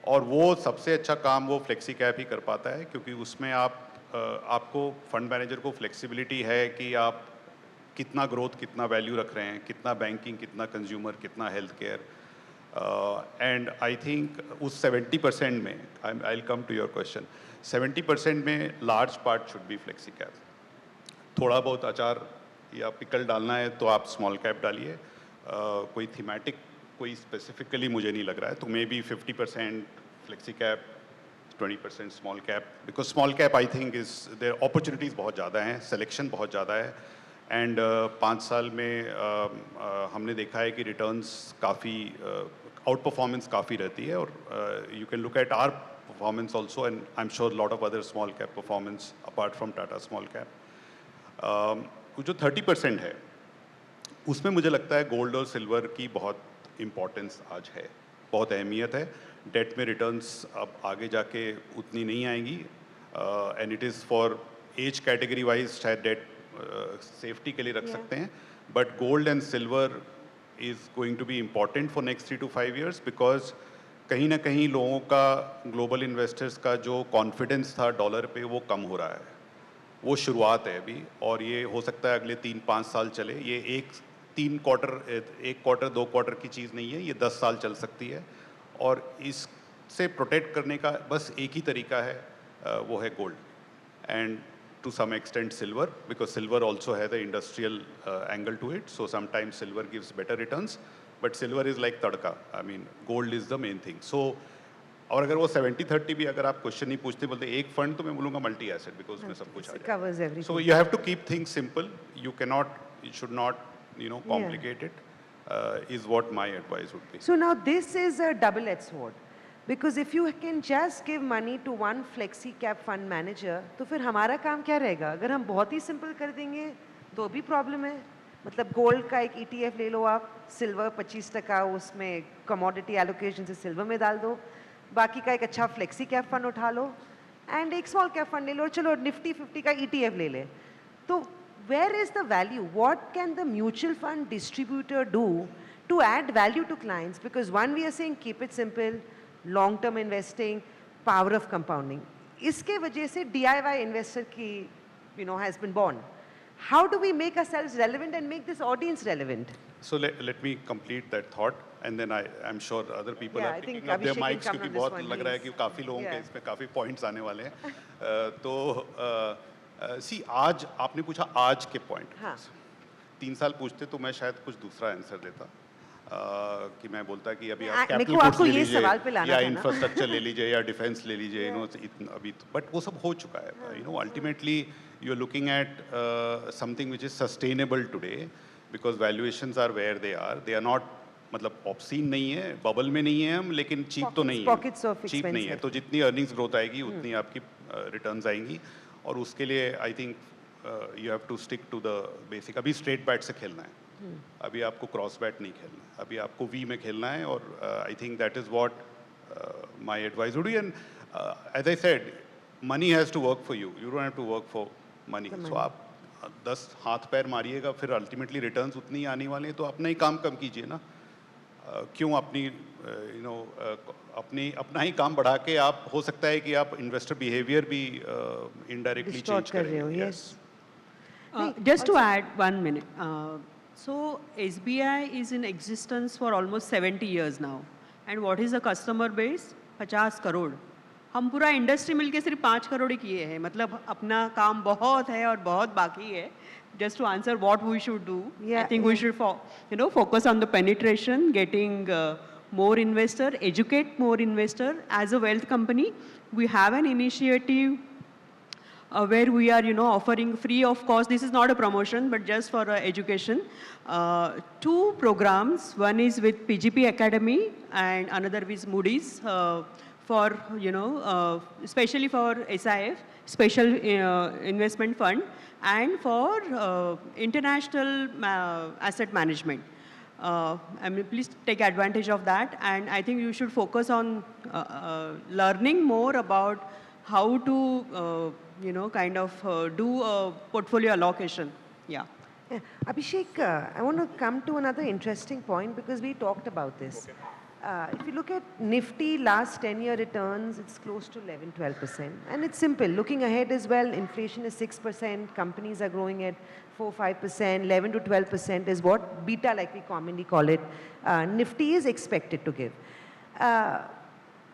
और वो सबसे अच्छा काम वो फ्लेक्सी कैप ही कर पाता है, क्योंकि उसमें आपको फंड मैनेजर को फ्लेक्सिबिलिटी है कि आप कितना ग्रोथ, कितना वैल्यू रख रहे हैं, कितना बैंकिंग, कितना कंज्यूमर, कितना health care. And I think उस 70% में, I will come to your question, 70% में large part should be flexi cap. थोड़ा बहुत अचार या पिकल डालना है तो आप स्मॉल कैप डालिए। कोई थीमेटिक कोई स्पेसिफिकली मुझे नहीं लग रहा है, तो maybe 50% flexi cap, 20% small cap, because small cap I think is there opportunities बहुत ज़्यादा हैं, सिलेक्शन बहुत ज़्यादा है। एंड 5 साल में हमने देखा है कि रिटर्न्स काफ़ी आउट परफॉर्मेंस काफ़ी रहती है, और you can look at our performance also, and I am sure lot of other small cap performance apart from Tata small cap. जो 30% है उसमें मुझे लगता है गोल्ड और सिल्वर की बहुत इम्पोर्टेंस आज है, बहुत अहमियत है। डेट में रिटर्न्स अब आगे जाके उतनी नहीं आएंगी, and it is for as category wise शायद डेट सेफ्टी के लिए रख सकते हैं, but gold and silver is going to be important for next 3 to 5 years, because कहीं ना कहीं लोगों का, ग्लोबल इन्वेस्टर्स का जो कॉन्फिडेंस था डॉलर पे, वो कम हो रहा है। वो शुरुआत है अभी, और ये हो सकता है अगले 3-5 साल चले। ये 1 क्वार्टर 2 क्वार्टर की चीज़ नहीं है, ये 10 साल चल सकती है, और इससे प्रोटेक्ट करने का बस एक ही तरीका है, वो है gold, and to some extent silver, because silver also has the industrial angle to it, so sometimes silver gives better returns, but silver is like tadka, I mean gold is the main thing. So और अगर वो 70-30 भी अगर आप question नहीं पूछते, बोलते एक फंड, तो मैं बोलूँगा मल्टी एसेट, बिकॉज उसमें सब कुछ आ जाएगा। Covers everything. So you have to keep things simple. You should not, complicate it. Is what my advice would be. So now this is a double-edged sword. Because if you can just give money to one flexi cap fund manager, तो फिर हमारा काम क्या रहेगा? अगर हम बहुत ही सिंपल कर देंगे तो भी प्रॉब्लम है, मतलब गोल्ड का एक ETF ले लो आप, सिल्वर 25% उसमें कमोडिटी एलोकेशन से सिल्वर में डाल दो, बाकी का एक अच्छा फ्लेक्सी कैप फंड उठा लो एंड एक स्मॉल कैप फंड ले लो, चलो निफ्टी 50 का ETF ले ले. तो where is the value? What can the mutual fund distributor do to add value to clients? Because one, we are saying keep it simple, long-term investing, power of compounding. इसके वजह से DIY investor की, has been born. How do we make ourselves relevant and make this audience relevant? So let me complete that thought, and then I'm sure other people Yeah, are I think picking up their Abhishek can mics come क्योंकि on this बहुत one, लग रहा है please. कि काफ़ी लोगों के Yeah. इस पे काफ़ी points आने वाले हैं. तो सी आज आपने पूछा आज के point. हाँ. 3 साल पूछते तो मैं शायद कुछ दूसरा आंसर देता. कि मैं बोलता कि अभी आप मेरे कैपिटल को गुड्स आपको ले ये लीजिए सवाल पे लाना या था ना. इंफ्रास्ट्रक्चर ले लीजिए या डिफेंस ले लीजिए, अभी बट वो सब हो चुका है. Ultimately you are looking at something which is sustainable today because valuations are where they are not, मतलब ऑब्सीन नहीं है, बबल में नहीं है हम, लेकिन चीप तो नहीं Pockets है, of चीप नहीं है. expense तो जितनी अर्निंग्स ग्रोथ आएगी उतनी आपकी रिटर्न्स आएंगी, और उसके लिए I think you have to stick to the basic. अभी स्ट्रेट बैट से खेलना है, अभी आपको क्रॉस बैट नहीं खेलना है, अभी आपको वी में खेलना है, और I think that is what my advice would be. And as I said, money has to work for you, you don't have to work for money. So आप 10 हाथ पैर मारिएगा, फिर अल्टीमेटली रिटर्न्स उतनी ही आने वाले हैं. तो अपना ही काम कम कीजिए ना. क्यों अपनी अपना ही काम बढ़ा के आप, हो सकता है कि आप इन्वेस्टर बिहेवियर भी इनडायरेक्टली Distort चेंज कर रहे हो, करें. yes. Just to add 1 minute. So SBI is in existence for almost 70 years now. And what is the customer base? 50 crore. हम पूरा इंडस्ट्री मिलके सिर्फ 5 करोड़ ही किए हैं. मतलब अपना काम बहुत है और बहुत बाकी है. Just to answer what we should do, Yeah, I think we should focus on the penetration, getting more investor, educate more investor. As a wealth company, we have an initiative where we are, offering free of cost. This is not a promotion, but just for education. 2 programs. One is with PGP Academy and another with Moody's for, especially for SIF, Special Investment Fund, and for international asset management. Please take advantage of that. And I think you should focus on learning more about how to, do a portfolio allocation. Yeah. Yeah. Abhishek, I want to come to another interesting point because we talked about this. If you look at Nifty last 10-year returns, it's close to 11-12%. And it's simple. Looking ahead as well, inflation is 6%, companies are growing at 4-5%, 11 to 12% is what beta, like we commonly call it, Nifty is expected to give.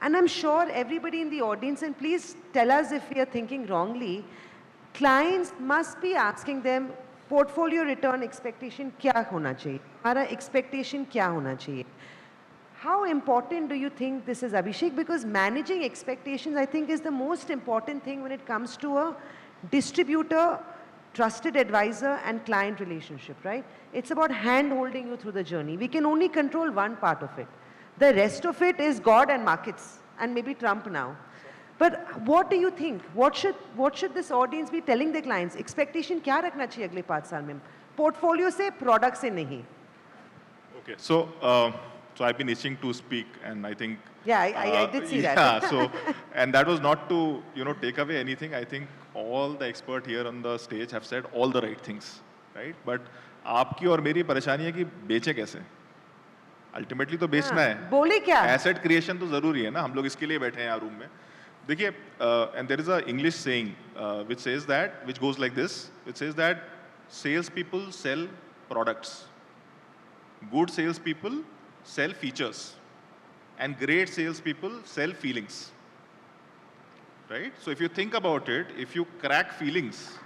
And I'm sure everybody in the audience, and please tell us if we are thinking wrongly, clients must be asking them, portfolio return expectation kya hona chahiye? Hara expectation kya hona chahiye? How important do you think this is, Abhishek? Because managing expectations, I think, is the most important thing when it comes to a distributor, trusted advisor, and client relationship, right? It's about hand-holding you through the journey. We can only control one part of it. The rest of it is God and markets, and maybe Trump now. But what do you think? What should this audience be telling their clients? Expectation क्या रखना चाहिए अगले 5 साल में? Portfolio से, product से नहीं. Okay, so I've been itching to speak, and I think. Yeah, I did see that. Yeah, so and that was not to take away anything. I think all the experts here on the stage have said all the right things, right? But आपकी और मेरी परेशानी है कि बेचे कैसे? Ultimately तो बेचना है. बोले क्या? Asset creation तो जरूरी है ना. हम लोग इसके लिए बैठे हैं यहाँ रूम में. देखिए, and there is a English saying which goes like this. It says that salespeople sell products. Good salespeople sell features, and great salespeople sell feelings. Right? So if you think about it, if you crack feelings,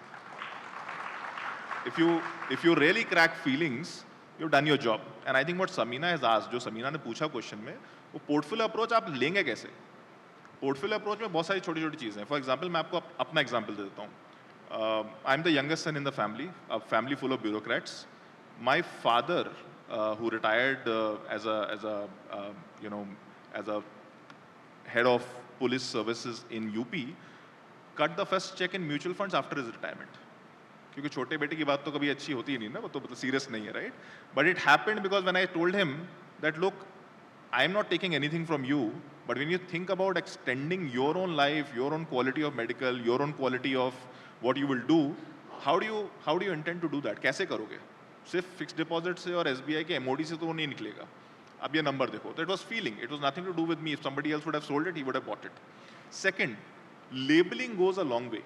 if you really crack feelings, you've done your job. And I think what Samina has asked, जो Samina ने पूछा question में, वो portfolio approach आप लेंगे कैसे? Portfolio approach में बहुत सारी छोटी छोटी चीज़ें हैं. फॉर एग्जाम्पल मैं आपको अपना एग्जाम्पल दे देता हूँ. I am the youngest son in the family, a family full of bureaucrats. My father, who retired as a head of police services in UP, cut the first check in mutual funds after his retirement. क्योंकि छोटे बेटे की बात तो कभी अच्छी होती ही नहीं ना, वो तो मतलब सीरियस नहीं है, right? But it happened because when I told him that look, I am not taking anything from you, but when you think about extending your own life, your own quality of medical, your own quality of what you will do, how do you intend to do that? कैसे करोगे? सिर्फ fix deposit से और SBI के MOD से तो वो नहीं निकलेगा. अब ये नंबर देखो, तो it was feeling, it was nothing to do with me. If somebody else would have sold it, he would have bought it. Second, labeling goes a long way.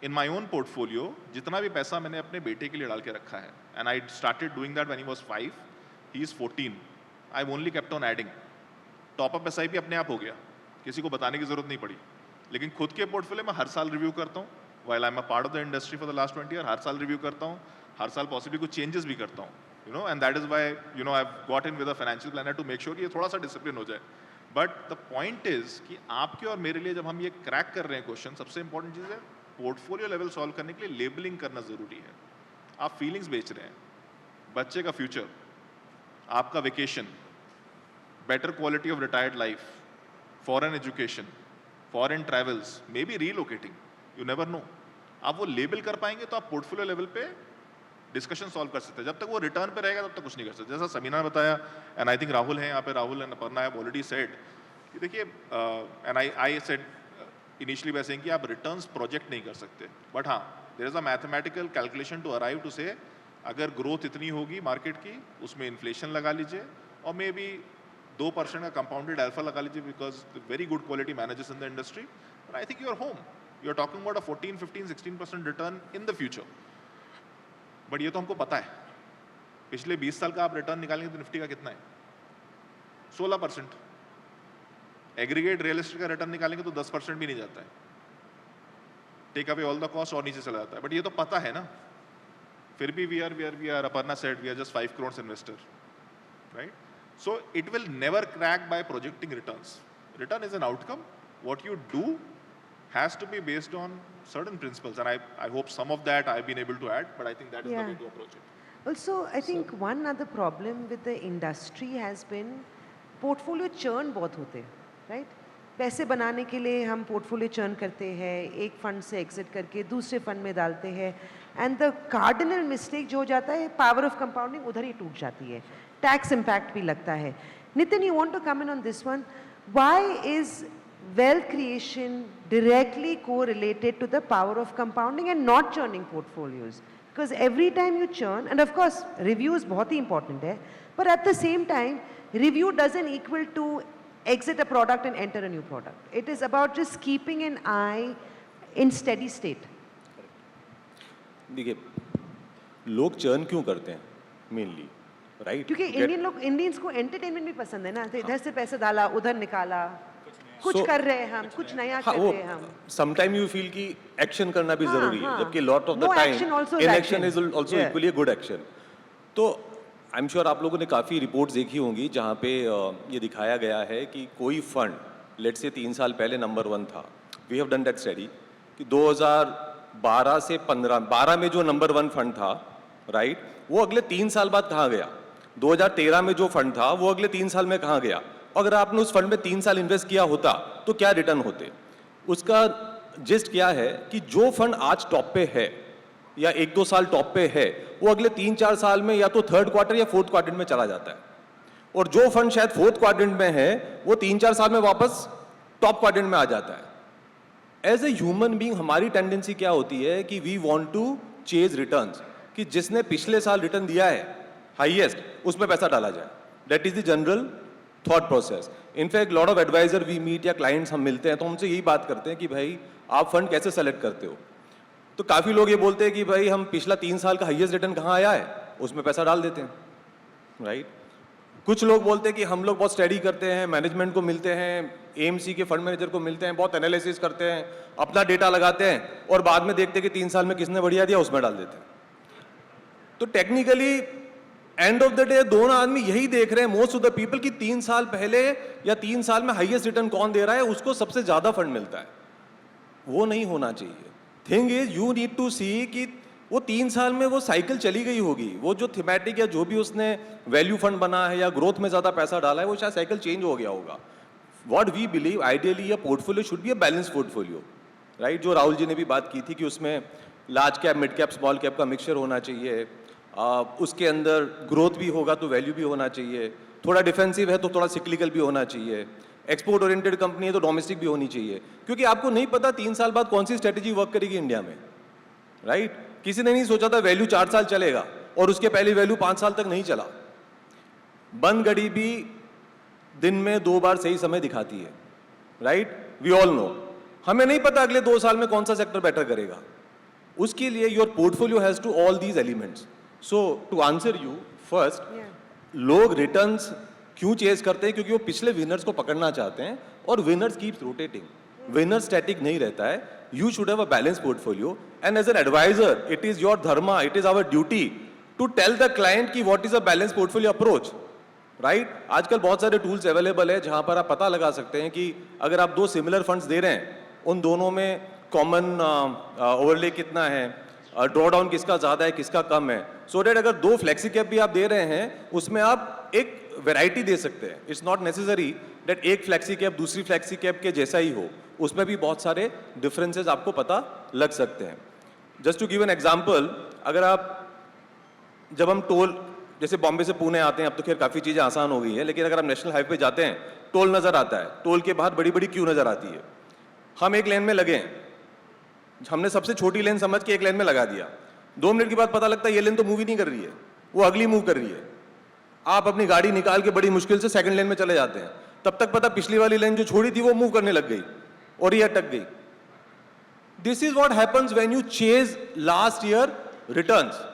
In my own portfolio, जितना भी पैसा मैंने अपने बेटे के लिए डाल के रखा है, and I started doing that when he was 5, he is 14. I've only kept on adding. Top up SIP अपने आप हो गया, किसी को बताने की जरूरत नहीं पड़ी. लेकिन खुद के पोर्टफोलियो में हर साल रिव्यू करता हूँ. While I'm a part of the industry for the last 20 years, हर साल रिव्यू करता हूँ, हर साल पॉसिबली कुछ चेंजेस भी करता हूँ. You know, and that is why, you know, I've got in with a financial planner to make sure कि ये थोड़ा सा डिसिप्लिन हो जाए. But the point is कि आपके और मेरे लिए जब हम ये क्रैक कर रहे हैं क्वेश्चन, सबसे इंपॉर्टेंट चीज़ है पोर्टफोलियो लेवल सॉल्व करने के लिए लेबलिंग करना जरूरी है. आप फीलिंग्स बेच रहे हैं, बच्चे का फ्यूचर, आपका vacation, better quality of retired life, foreign education, foreign travels, maybe relocating, you never know. आप वो लेबल कर पाएंगे तो आप पोर्टफोलियो लेवल पे डिस्कशन सॉल्व कर सकते हैं. जब तक वो रिटर्न पे रहेगा तब तक कुछ नहीं कर सकते. जैसा समीना ने बताया, एंड आई थिंक राहुल हैं यहाँ पे, Rahul and Aparna have already said कि देखिए, एंड आई सेड इनिशियली वैसे कि आप रिटर्न्स प्रोजेक्ट नहीं कर सकते, बट हाँ, there is a mathematical calculation to arrive to say अगर ग्रोथ इतनी होगी मार्केट की, उसमें इन्फ्लेशन लगा लीजिए और मे बी 2% का कंपाउंडेड अल्फा लगा लीजिए, because very good quality managers in the industry. But I think you are home, you are talking about a 14, 15, 16% return in the future. But ये तो हमको पता है, पिछले 20 साल का आप रिटर्न निकालेंगे तो निफ्टी का कितना है? 16%. एग्रीगेट रियल एस्टेट का रिटर्न निकालेंगे तो 10% भी नहीं जाता है. Take away all the cost और नीचे चला जाता है. बट ये तो पता है ना, फिर भी we are Aparna said we are just 5 crore investor, right? So it will never crack by projecting returns. Return is an outcome. What you do has to be based on certain principles, and I hope some of that I've been able to add, but I think that is the way to approach it. Also, I think one other problem with the industry has been portfolio churn बहुत होते हैं, right? पैसे बनाने के लिए हम portfolio churn करते हैं, एक फंड से एग्जिट करके दूसरे फंड में डालते हैं, एंड द कार्डिनल मिस्टेक जो हो जाता है, पावर ऑफ कंपाउंडिंग उधर ही टूट जाती है. टैक्स इम्पैक्ट भी लगता है. Nitin, you want to come in on this one. Why is wealth creation directly correlated to the power of compounding and not churning portfolios? Because every time you churn, and of course reviews बहुत ही important है, but at the same time review doesn't equal to exit a product and enter a new product. It is about just keeping an eye in steady state. देखिए, लोग churn क्यों करते हैं mainly, right? क्योंकि Indians को entertainment भी पसंद है ना. इधर से पैसे डाला, उधर निकाला, कुछ कर रहे हैं हम, कुछ नया कर रहे हैं हम. समटाइम यू फील कि एक्शन करना भी जरूरी है, जबकि lot of the time inaction is also equally a good action. तो आई एम श्योर आप लोगों ने काफ़ी रिपोर्ट्स देखी होंगी जहाँ पे ये दिखाया गया है कि कोई फंड, लेट्स से 3 साल पहले नंबर 1 था. We have done that study कि 2012 से 12 में जो नंबर 1 फंड था, राइट, वो अगले 3 साल बाद कहाँ गया. 2013 में जो फंड था वो अगले 3 साल में कहाँ गया. अगर आपने उस फंड में 3 साल इन्वेस्ट किया होता तो क्या रिटर्न होते. उसका जिस्ट क्या है कि जो फंड आज टॉप पे है या 1-2 साल टॉप पे है, वो अगले 3-4 साल में या तो 3rd क्वार्टर या 4th क्वाड्रेंट में चला जाता है. और जो फंड शायद 4th क्वाड्रेंट में है वो 3-4 साल में वापस टॉप क्वाड्रेंट में आ जाता है. एज ए ह्यूमन बीइंग हमारी टेंडेंसी क्या होती है कि we want to chase returns, कि जिसने पिछले साल रिटर्न दिया है हाईएस्ट, उसमें पैसा डाला जाए. That is the general thought process. In fact lot of advisor we meet या क्लाइंट्स हम मिलते हैं तो हमसे यही बात करते हैं कि भाई आप फंड कैसे सेलेक्ट करते हो. तो काफ़ी लोग ये बोलते हैं कि भाई हम पिछला 3 साल का हाईएस्ट रिटर्न कहाँ आया है उसमें पैसा डाल देते हैं, राइट. कुछ लोग बोलते हैं कि हम लोग बहुत स्टडी करते हैं, मैनेजमेंट को मिलते हैं, एएमसी के फंड मैनेजर को मिलते हैं, बहुत एनालिसिस करते हैं, अपना डेटा लगाते हैं और बाद में देखते हैं कि 3 साल में किसने बढ़िया दिया उसमें डाल देते हैं. तो technically end of the day दोनों आदमी यही देख रहे हैं, मोस्ट ऑफ द पीपल, कि 3 साल पहले या 3 साल में हाईएस्ट रिटर्न कौन दे रहा है, उसको सबसे ज्यादा फंड मिलता है. वो नहीं होना चाहिए. Thing is you need to see कि वो 3 साल में वो साइकिल चली गई होगी, वो जो थीमेटिक या जो भी उसने वैल्यू फंड बना है या ग्रोथ में ज्यादा पैसा डाला है वो शायद साइकिल चेंज हो गया होगा. What we believe ideally a portfolio should be a balance portfolio, right. जो राहुल जी ने भी बात की थी कि उसमें large cap, mid cap, small cap का मिक्सचर होना चाहिए, उसके अंदर ग्रोथ भी होगा तो वैल्यू भी होना चाहिए, थोड़ा डिफेंसिव है तो थोड़ा सिक्लिकल भी होना चाहिए, एक्सपोर्ट ओरिएंटेड कंपनी है तो डोमेस्टिक भी होनी चाहिए, क्योंकि आपको नहीं पता 3 साल बाद कौन सी स्ट्रेटेजी वर्क करेगी इंडिया में, राइट? किसी ने नहीं सोचा था वैल्यू 4 साल चलेगा और उसके पहले वैल्यू 5 साल तक नहीं चला। बंद घड़ी भी दिन में 2 बार सही समय दिखाती है, राइट? We all know. हमें नहीं पता अगले 2 साल में कौन सा सेक्टर बेटर करेगा, उसके लिए your portfolio has to all these elements. So to answer you first, लोग रिटर्न्स क्यों चेज करते हैं? क्योंकि वो पिछले विनर्स को पकड़ना चाहते हैं और winners keeps rotating, winner static नहीं रहता है। You should have a balance portfolio and as an adviser it is your dharma, it is our duty to tell the client की what is a balance portfolio approach, right? आजकल बहुत सारे tools available है जहां पर आप पता लगा सकते हैं कि अगर आप 2 सिमिलर फंड्स दे रहे हैं, उन दोनों में कॉमन ओवरले कितना है, ड्रॉ डाउन किसका ज्यादा है किसका कम है, सो डेट अगर 2 फ्लेक्सी कैप भी आप दे रहे हैं उसमें आप एक वैरायटी दे सकते हैं। इट्स नॉट नेसेसरी डेट एक फ्लेक्सी कैप दूसरी फ्लेक्सी कैप के जैसा ही हो, उसमें भी बहुत सारे डिफरेंसेस आपको पता लग सकते हैं। Just to give an example, अगर आप जब हम टोल, जैसे बॉम्बे से पुणे आते हैं, अब तो खैर काफ़ी चीज़ें आसान हो गई है, लेकिन अगर आप नेशनल हाईवे पे जाते हैं टोल नज़र आता है, टोल के बाहर बड़ी बड़ी क्यू नज़र आती है। हम एक लेन में लगे हैं, हमने सबसे छोटी लेन समझ के एक लेन में लगा दिया, 2 मिनट के बाद पता लगता है ये लेन तो मूव ही नहीं कर रही है, वो अगली मूव कर रही है। आप अपनी गाड़ी निकाल के बड़ी मुश्किल से सेकंड लेन में चले जाते हैं, तब तक पता पिछली वाली लेन जो छोड़ी थी वो मूव करने लग गई और ये अटक गई। This is what happens when you chase last year returns.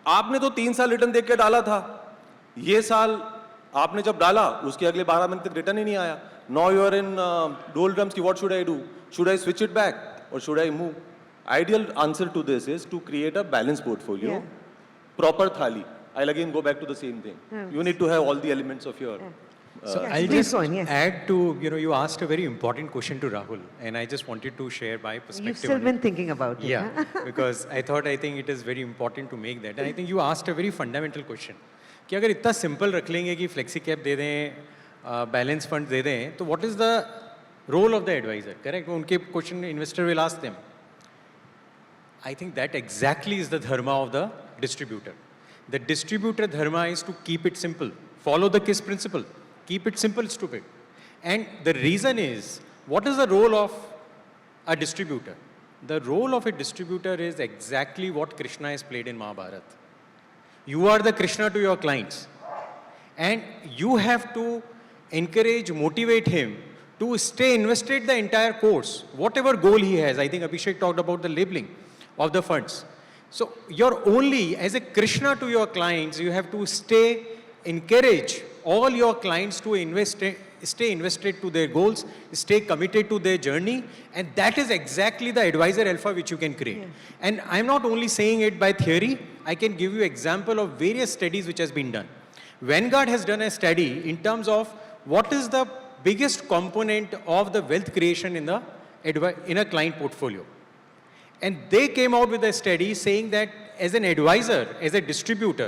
आपने तो 3 साल रिटर्न देख के डाला था, ये साल आपने जब डाला उसके अगले 12 महीने तक रिटर्न ही नहीं आया। Now you are in doldrums की what should I do, should I switch it back और should I move? Ideal answer to this is to create a balanced portfolio, proper thali. I'll again go back to the same thing. You need to have all the elements of your. So Yes, I'll please just go on, yes. add to, you asked a very important question to Rahul, and I just wanted to share my perspective. You've still on been it. thinking about it. Yeah, huh? because I think it is very important to make that. And I think you asked a very fundamental question कि अगर इतना simple रख लेंगे कि flexi cap दे दें, balance fund दे दें, तो what is the role of the adviser? Correct, उनके question investor will ask them. I think that exactly is the dharma of the distributor. The distributor dharma is to keep it simple. Follow the KISS principle. Keep it simple, stupid. And the reason is, what is the role of a distributor? The role of a distributor is exactly what Krishna has played in Mahabharata. You are the Krishna to your clients. And you have to encourage, motivate him to stay invested the entire course, whatever goal he has. I think Abhishek talked about the labeling of the funds. So you're only, as a Krishna to your clients, you have to encourage all your clients to stay invested to their goals, stay committed to their journey, and that is exactly the advisor alpha which you can create. Yeah. And I'm not only saying it by theory, I can give you example of various studies which has been done. Vanguard has done a study in terms of what is the biggest component of the wealth creation in a client portfolio. And they came out with a study saying that as an advisor, as a distributor,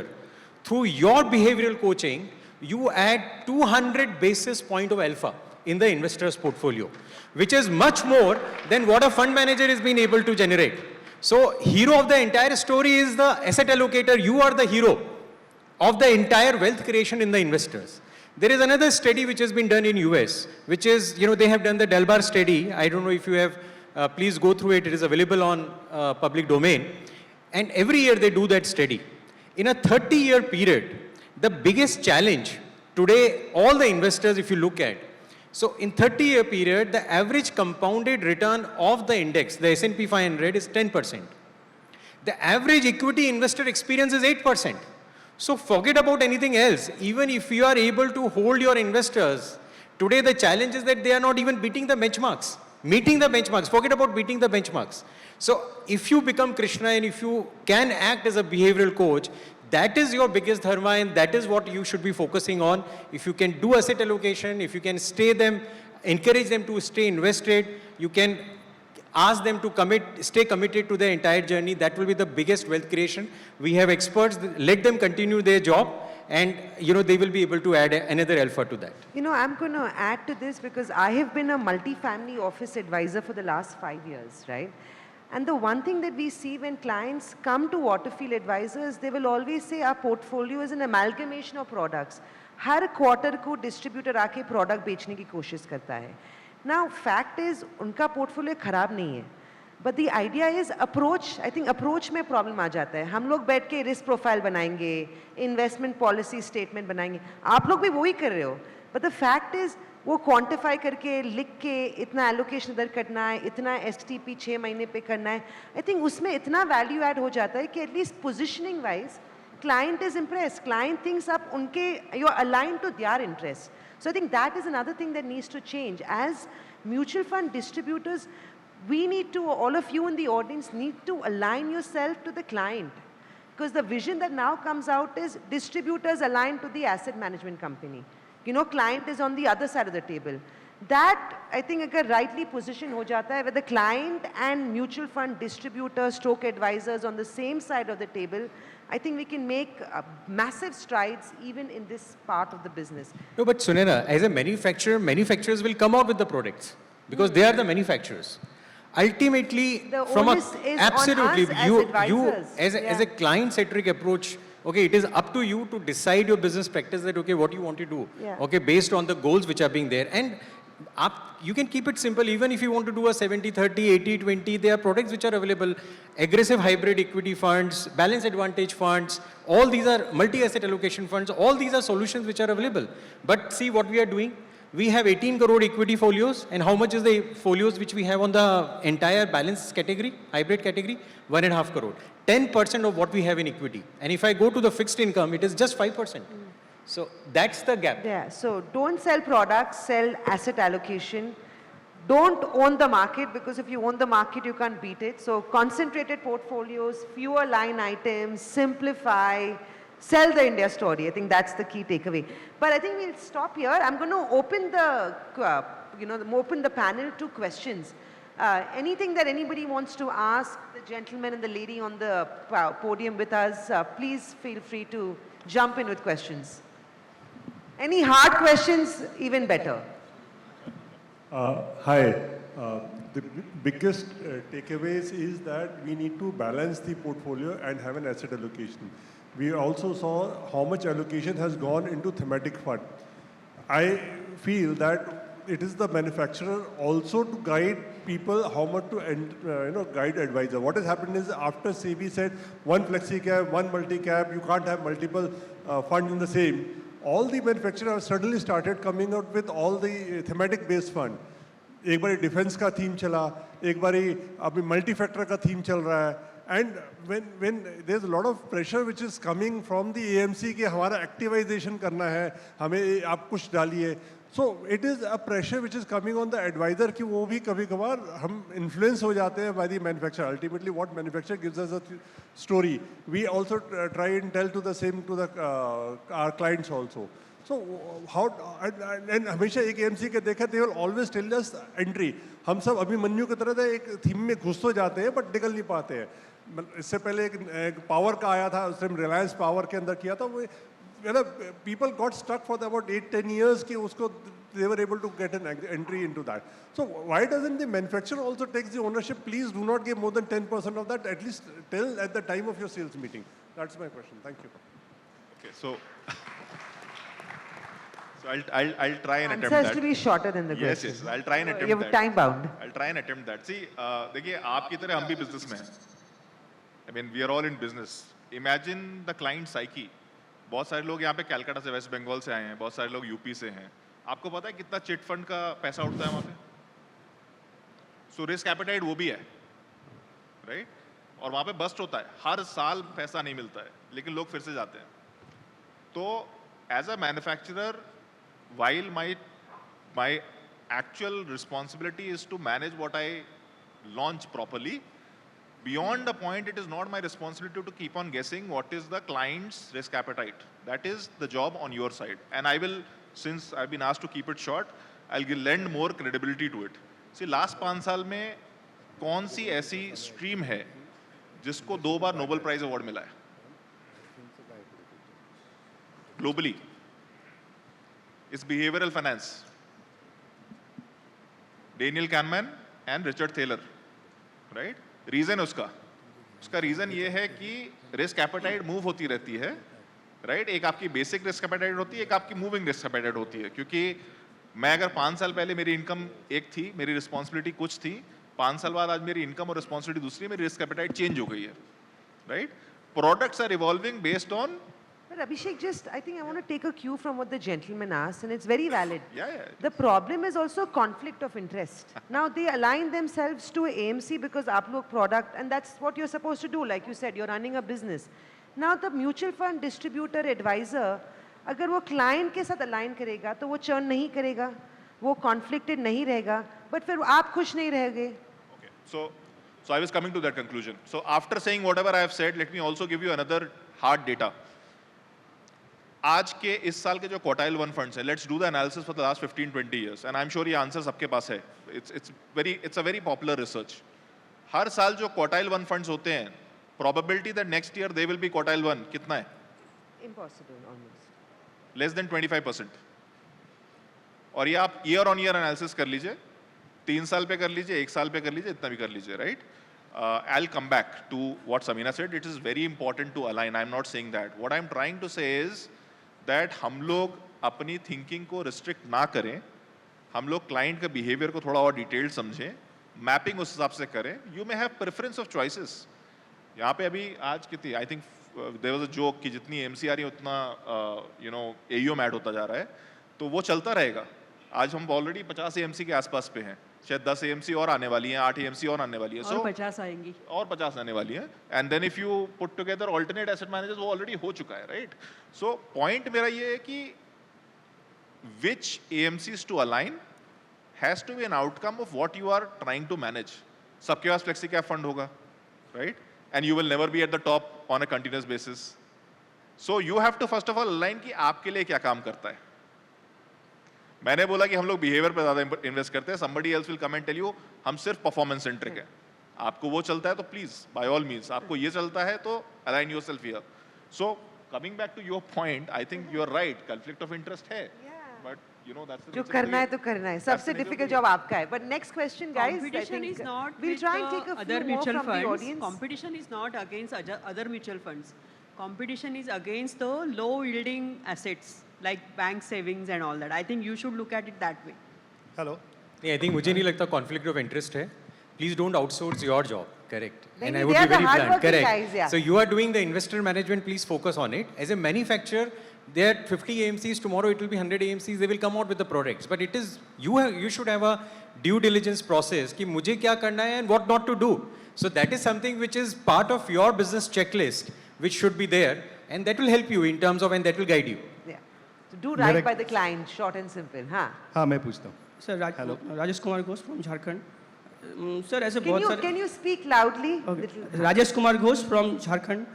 through your behavioral coaching, you add 200 basis point of alpha in the investor's portfolio, which is much more than what a fund manager has been able to generate. So, hero of the entire story is the asset allocator. You are the hero of the entire wealth creation in the investors. There is another study which has been done in US, which is, they have done the Delbar study. I don't know if you have. Please go through it. It is available on public domain. And every year they do that study. In a 30-year period, the biggest challenge today, all the investors, if you look at, so in 30-year period, the average compounded return of the index, the S&P 500 is 10%. The average equity investor experience is 8%. So forget about anything else. Even if you are able to hold your investors, today the challenge is that they are not even beating the benchmarks. Meeting the benchmarks, forget about beating the benchmarks. So if you become Krishna and if you can act as a behavioral coach, that is your biggest dharma and that is what you should be focusing on. If you can do asset allocation, if you can encourage them to stay invested, you can ask them to stay committed to their entire journey, that will be the biggest wealth creation. We have experts, let them continue their job. And, they will be able to add another alpha to that. I'm going to add to this because I have been a multi-family office advisor for the last 5 years, right? And the one thing that we see when clients come to Waterfield Advisors, they will always say our portfolio is an amalgamation of products. Her quarter को distributor आके product बेचने की कोशिश करता है. Now, fact is, उनका portfolio खराब नहीं है. But the idea is approach, I think approach में problem आ जाता है. हम लोग बैठ के risk profile बनाएंगे, investment policy statement बनाएंगे. आप लोग भी वही कर रहे हो. But the fact is, वो quantify करके, लिख के, इतना allocation इधर करना है, इतना STP 6 महीने पे करना है. I think उसमें इतना value add हो जाता है कि at least positioning wise, client is impressed. Client thinks आप उनके, you're aligned to their interests. So I think that is another thing that needs to change. As mutual fund distributors, we need to, all of you in the audience need to align yourself to the client. Because the vision that now comes out is distributors aligned to the asset management company. You know, client is on the other side of the table. That, I think, agar rightly positioned ho jata hai, where the client and mutual fund distributors, stroke advisors on the same side of the table, I think we can make massive strides even in this part of the business. No, but Sunena, as a manufacturer, manufacturers will come out with the products because they are the manufacturers. Ultimately, The from onus is on absolutely, us as you advisors. as a client-centric approach. Okay, it is up to you to decide your business practice that okay, what you want to do. Yeah. Okay, based on the goals which are being there, and you can keep it simple. Even if you want to do a 70-30, 80-20, there are products which are available. Aggressive hybrid equity funds, balance advantage funds, all these are multi-asset allocation funds. All these are solutions which are available. But see what we are doing. We have 18 crore equity folios, and how much is the folios which we have on the entire balance category, hybrid category? 1.5 crore. 10% of what we have in equity. And if I go to the fixed income, it is just 5%. So that's the gap. Yeah, so don't sell products, sell asset allocation. Don't own the market, because if you own the market, you can't beat it. So concentrated portfolios, fewer line items, simplify, sell the India story. I think that's the key takeaway. But I think we'll stop here. I'm going to open the, open the panel to questions. Anything that anybody wants to ask the gentleman and the lady on the podium with us, please feel free to jump in with questions. Any hard questions, even better. Hi. The biggest takeaways is that we need to balance the portfolio and have an asset allocation. We also saw how much allocation has gone into thematic fund. I feel that it is the manufacturer also to guide people how much to guide advisor. What has happened is after SEBI said one flexi cap, one multi cap, you can't have multiple funds in the same. All the manufacturers have suddenly started coming out with all the thematic based fund. एक बारी defence का theme चला, एक बारी अभी multi factor का theme चल रहा है. And when there's a lot of pressure which is coming from the AMC कि हमारा activization करना है, हमें आप कुछ डालिए. So it is a pressure which is coming on the advisor कि वो भी कभी कभार हम influence हो जाते हैं by the manufacturer. Ultimately, what manufacturer gives us a story, we also try and tell to the same to the our clients also. So how and हमेशा एक AMC के देखा they will always tell us entry. हम सब अभिमन्यु की तरह एक theme में घुस तो जाते हैं but निकल नहीं पाते हैं. इससे पहले एक पावर का आया था, उसने रिलायंस पावर के अंदर किया था. वो people got stuck for about 8-10 years कि उसको they were able to get an entry into that. So why doesn't the manufacturer also take the ownership? Please do not give more than 10% of that. At least tell at the time of your sales meeting. That's my question. Thank you. Okay, so I'll try and attempt Answer has that. to be shorter than the Yes, question. I'll try and attempt You're that. time bound. I'll try and attempt that. See, देखिए आपकी तरह हम भी business में हैं. I mean, we are all in business. Imagine the client psyche. बहुत सारे लोग यहाँ पे कलकत्ता से, वेस्ट बंगाल से आए हैं, बहुत सारे लोग यूपी से हैं. आपको पता है कितना चिट फंड का पैसा उठता है वहाँ पे? सो रिस्क एपेटाइट वो भी है, राइट? और वहाँ पे बस्ट होता है, हर साल पैसा नहीं मिलता है, लेकिन लोग फिर से जाते हैं. तो as a manufacturer, while my actual responsibility is to manage what I launch properly, beyond the point, it is not my responsibility to keep on guessing what is the client's risk appetite. That is the job on your side. And I will, since I've been asked to keep it short, I'll lend more credibility to it. See, last 5 साल में कौन सी ऐसी stream है जिसको 2 बार Nobel Prize Award मिला है? Globally. It's behavioral finance. Daniel Kahneman and Richard Thaler. Right. Reason उसका रीजन ये है कि रिस्क एपेटाइट मूव होती रहती है, राइट। एक आपकी बेसिक रिस्क एपेटाइट होती है, एक आपकी मूविंग रिस्क एपेटाइट होती है। क्योंकि मैं अगर 5 साल पहले मेरी इनकम एक थी, मेरी रिस्पॉन्सिबिलिटी कुछ थी, 5 साल बाद आज मेरी इनकम और रिस्पॉन्सिबिलिटी दूसरी है, मेरी रिस्क एपेटाइट चेंज हो गई है, right. Products are evolving based on. But Abhishek, just I think I want to take a cue from what the gentleman asked, and it's very valid. Yeah. The problem is also conflict of interest. Now they align themselves to AMC because आप लोग product, and that's what you're supposed to do. Like you said, you're running a business. Now the mutual fund distributor advisor, अगर वो client के साथ align करेगा, तो वो churn नहीं करेगा, वो conflicted नहीं रहेगा, but फिर आप खुश नहीं रहेंगे. Okay. So I was coming to that conclusion. So after saying whatever I have said, let me also give you another hard data. आज के इस साल के जो क्वार्टाइल 1 फंड्स हैं, let's do the analysis for the last 15-20 years, and I am sure ये answer सबके पास है। It's a very popular research. हर साल जो क्वार्टाइल 1 फंड्स होते हैं, probability that next year they will be quartile 1 कितना है? Impossible almost. Less than 25%। और ये आप ईयर ऑन ईयर एनालिसिस कर लीजिए, 3 साल पे कर लीजिए, 1 साल पे कर लीजिए, इतना भी कर लीजिए, right. I'll come back to what Samina said. It is very important to align. I'm not saying that. What I'm trying to say is that हम लोग अपनी थिंकिंग को रिस्ट्रिक्ट ना करें, हम लोग क्लाइंट के बिहेवियर को थोड़ा और डिटेल्ड समझें, मैपिंग उस हिसाब से करें। You may have preference of choices. यहाँ पे अभी आज कितनी, I think there was a joke कि जितनी एमसी आ रही है उतना एयूएम ऐड होता जा रहा है, तो वो चलता रहेगा। आज हम ऑलरेडी 50 एएमसी के आसपास पे हैं, शायद 10 एएमसी और आने वाली हैं, 8 एएमसी और आने वाली है, और 50 आएंगी, और 50 आने वाली है। And then if you put together alternate asset managers, वो ऑलरेडी हो चुका है, राइट। सो पॉइंट मेरा ये है कि which AMCs to align has to be an outcome of what you are trying to manage. सबके पास फ्लेक्सी कैप फंड होगा, right, and you will never be at the top on a continuous basis. So you have to first of all align कि आपके लिए क्या काम करता है। मैंने बोला कि हम लोग बिहेवियर पे ज्यादा इन्वेस्ट करते हैं, somebody else will come and tell you हम सिर्फ परफॉर्मेंस सेंट्रिक है। आपको वो चलता है तो प्लीज बाय ऑल मींस, आपको ये चलता है तो align yourself here. So coming back to your point, I think you are right, conflict of interest है, बट यू नो दैट्स जो करना है तो करना है, सबसे डिफिकल्ट जॉब आपका है। But next question guys, competition is not we'll with try and take a other few more mutual from the funds. audience. Competition is not against other mutual funds. Competition is against the low yielding assets like bank savings and all that. I think you should look at it that way. Hello, नहीं, I think मुझे नहीं लगता conflict of interest है। Please don't outsource your job, correct, and I would be very blunt, correct. So you are doing the investor management, please focus on it. As a manufacturer, there are 50 AMCs, tomorrow it will be 100 AMCs, they will come out with the products, but it is you should have a due diligence process कि मुझे क्या करना है and what not to do. So that is something which is part of your business checklist, which should be there, and that will help you in terms of, and that will guide you. Yeah. So do right by the client, short and simple. हाँ, मैं पूछता हूँ sir. Rajesh Kumar Ghosh from Jharkhand. Sir ऐसे बहुत सारे, can you speak loudly? Rajesh Kumar Ghosh from Jharkhand.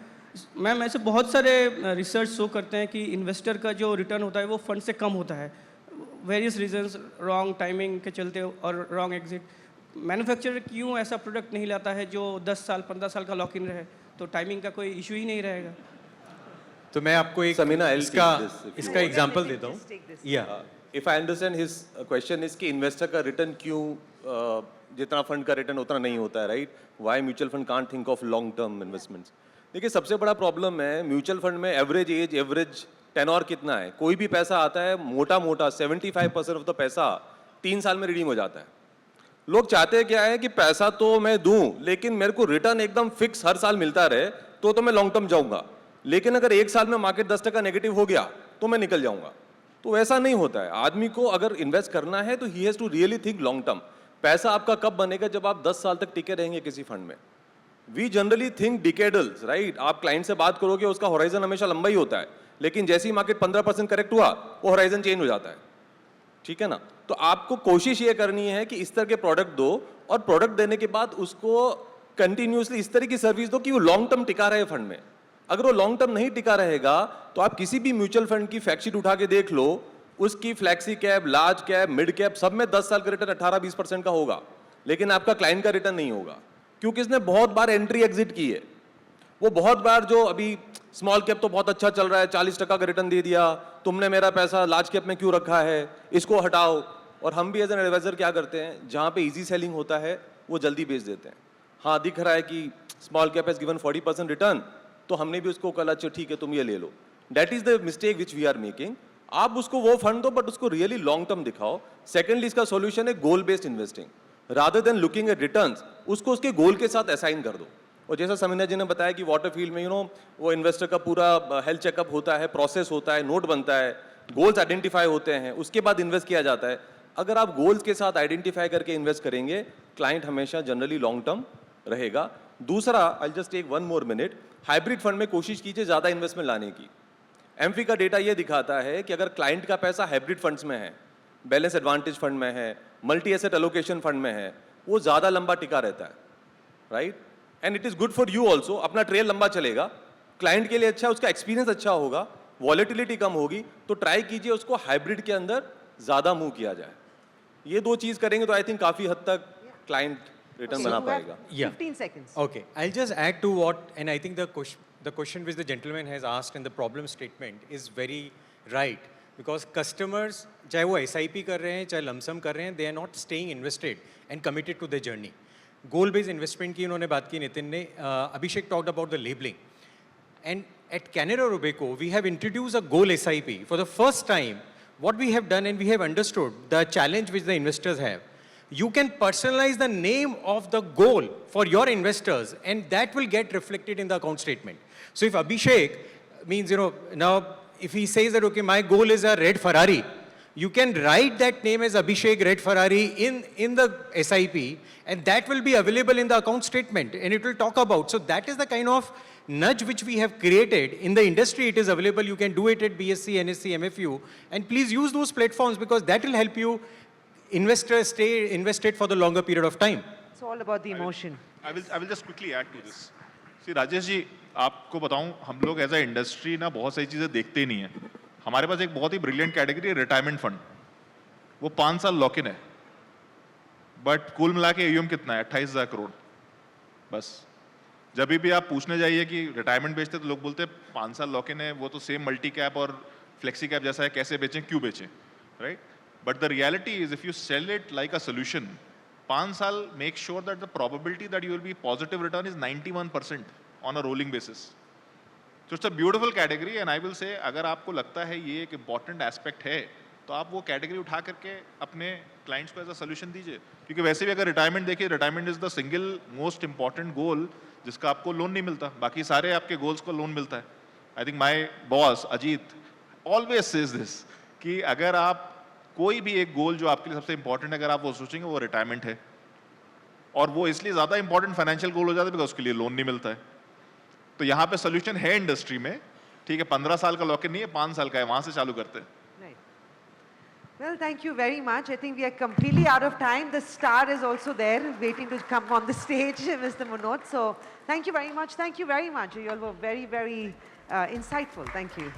Ma'am ऐसे बहुत सारे रिसर्च शो करते हैं कि इन्वेस्टर का जो रिटर्न होता है वो फंड से कम होता है, वेरियस रीजंस, रॉन्ग टाइमिंग के चलते और रॉन्ग एग्जिट। मैन्युफैक्चरर क्यों ऐसा प्रोडक्ट नहीं लाता है जो 10 साल 15 साल का लॉक इन रहे, तो टाइमिंग का कोई इशू ही नहीं रहेगा। तो मैं आपको एक Samina, I'll इसका एग्जांपल देता हूँ। या if I understand his question is कि इन्वेस्टर का रिटर्न क्यों जितना फंड का रिटर्न उतना नहीं होता है, right. Why mutual fund can't think of long term investments. देखिए, सबसे बड़ा प्रॉब्लम है म्यूचुअल फंड में एवरेज एज, एवरेज टेन्योर कितना है। कोई भी पैसा आता है, मोटा मोटा 75% ऑफ द पैसा 3 साल में रिडीम हो जाता है। लोग चाहते हैं क्या है कि पैसा तो मैं दूं, लेकिन मेरे को रिटर्न एकदम फिक्स हर साल मिलता रहे, तो मैं लॉन्ग टर्म जाऊंगा। लेकिन अगर 1 साल में मार्केट 10% नेगेटिव हो गया तो मैं निकल जाऊंगा। तो वैसा नहीं होता है। आदमी को अगर इन्वेस्ट करना है तो he has to really think long term. पैसा आपका कब बनेगा? जब आप 10 साल तक टिके रहेंगे किसी फंड में। We generally think decadals, right. आप क्लाइंट से बात करोगे, उसका होराइजन हमेशा लंबा ही होता है, लेकिन जैसे ही मार्केट 15% करेक्ट हुआ, वो होराइजन चेंज हो जाता है, ठीक है ना। तो आपको कोशिश ये करनी है कि इस तरह के प्रोडक्ट दो, और प्रोडक्ट देने के बाद उसको कंटिन्यूसली इस तरह की सर्विस दो कि वो लॉन्ग टर्म टिका रहे फंड में। अगर वो लॉन्ग टर्म नहीं टिका रहेगा तो आप किसी भी म्यूचुअल फंड की फैक्ट शीट उठा के देख लो, उसकी flexi cap, large cap, mid cap, सब में 10 साल का रिटर्न 18-20% का होगा, लेकिन आपका क्लाइंट का रिटर्न नहीं होगा, क्योंकि इसने बहुत बार एंट्री एग्जिट की है। वो बहुत बार, जो अभी स्मॉल कैप तो बहुत अच्छा चल रहा है, 40% का रिटर्न दे दिया, तुमने मेरा पैसा लार्ज कैप में क्यों रखा है, इसको हटाओ। और हम भी एज एन एडवाइजर क्या करते हैं, जहाँ पे इजी सेलिंग होता है वो जल्दी बेच देते हैं। हाँ दिख रहा है कि small cap has given 40% return, तो हमने भी उसको कहा अच्छा ठीक है तुम ये ले लो। That is the mistake which we are making. आप उसको वो फंड दो बट उसको रियली लॉन्ग टर्म दिखाओ। सेकेंडली इसका सॉल्यूशन है goal based investing, rather than looking at returns, उसको उसके गोल के साथ असाइन कर दो। और जैसा समीना जी ने बताया कि वाटर फील्ड में वो इन्वेस्टर का पूरा हेल्थ चेकअप होता है, प्रोसेस होता है, नोट बनता है, गोल्स आइडेंटिफाई होते हैं, उसके बाद इन्वेस्ट किया जाता है। अगर आप गोल्स के साथ आइडेंटिफाई करके इन्वेस्ट करेंगे, क्लाइंट हमेशा जनरली लॉन्ग टर्म रहेगा। दूसरा, I just take 1 more minute, hybrid fund में कोशिश कीजिए ज़्यादा इन्वेस्टमेंट लाने की। एमफी का डेटा ये दिखाता है कि अगर क्लाइंट का पैसा हाइब्रिड फंड्स में है, बैलेंस एडवांटेज फंड में है, मल्टी एसेट एलोकेशन फंड में है, वो ज़्यादा लंबा टिका रहता है, right? And it is good for you also, अपना ट्रेल लंबा चलेगा, क्लाइंट के लिए अच्छा, उसका एक्सपीरियंस अच्छा होगा, वॉलेटिलिटी कम होगी, तो ट्राई कीजिए उसको हाइब्रिड के अंदर ज़्यादा मूव किया जाए। ये 2 चीज़ करेंगे तो आई थिंक काफ़ी हद तक क्लाइंट रिटर्न बना पाएगा। 15 seconds. Okay, I'll just add to what, and I think the question which the gentleman has asked and the problem statement is very right, because customers, चाहे वो SIP कर रहे हैं, चाहे लमसम कर रहे हैं, they are not staying invested and committed to their journey. Goal based investment की उन्होंने बात की नितिन ने, Abhishek talked about the labeling, and at Canara Robeco we have introduced a goal SIP for the first time. What we have done, and we have understood the challenge which the investors have. You can personalize the name of the goal for your investors, and that will get reflected in the account statement. So if Abhishek means, now if he says that, okay, my goal is a red Ferrari, you can write that name as Abhishek Red Ferrari in the SIP, and that will be available in the account statement, and it will talk about. So that is the kind of nudge which we have created in the industry. It is available. You can do it at BSC, NSC, MFU, and please use those platforms, because that will help you investors stay invested for the longer period of time. It's all about the emotion. I will just quickly add to this. See, Rajesh ji, आपको बताऊं, हम लोग as a industry ना बहुत सारी चीजें देखते ही नहीं है। हमारे पास एक बहुत ही ब्रिलियंट कैटेगरी है रिटायरमेंट फंड, वो 5 साल लॉक इन है, बट कुल मिला के AUM कितना है? 28,000 करोड़। बस जब भी आप पूछने जाइए कि रिटायरमेंट बेचते तो लोग बोलते हैं 5 साल लॉक इन है, वो तो सेम मल्टी कैप और फ्लेक्सी कैप जैसा है, कैसे बेचें, क्यों बेचें, right? But the reality is, if you sell it like a solution, 5 साल, make sure that the probability that you will be positive return is 91% on a rolling basis. So it's a beautiful category, and I will say, अगर आपको लगता है ये एक important aspect है, तो आप वो category उठा करके अपने clients को as a solution दीजिए। क्योंकि वैसे भी अगर retirement देखिए, retirement is the single most important goal जिसका आपको लोन नहीं मिलता, बाकी सारे आपके goals को लोन मिलता है। I think my boss Ajit always says this कि अगर आप कोई भी एक गोल जो आपके लिए सबसे इंपॉर्टेंट है, अगर आप वो सोचेंगे, वो रिटायरमेंट है, और वो इसलिए ज्यादा इंपॉर्टेंट फाइनेंशियल गोल हो जाता है बिकॉज उसके लिए लोन नहीं मिलता है। तो यहाँ पे सोल्यूशन है इंडस्ट्री में, ठीक है, 15 साल का लॉक इन नहीं है, 5 साल का है, वहां से चालू करते हैं। Well, thank you very much. I think we are completely out of time. The star is also there, waiting to come on the stage, Mr. Munot. So, thank you very much. Thank you very much. You all were very, very insightful. Thank you.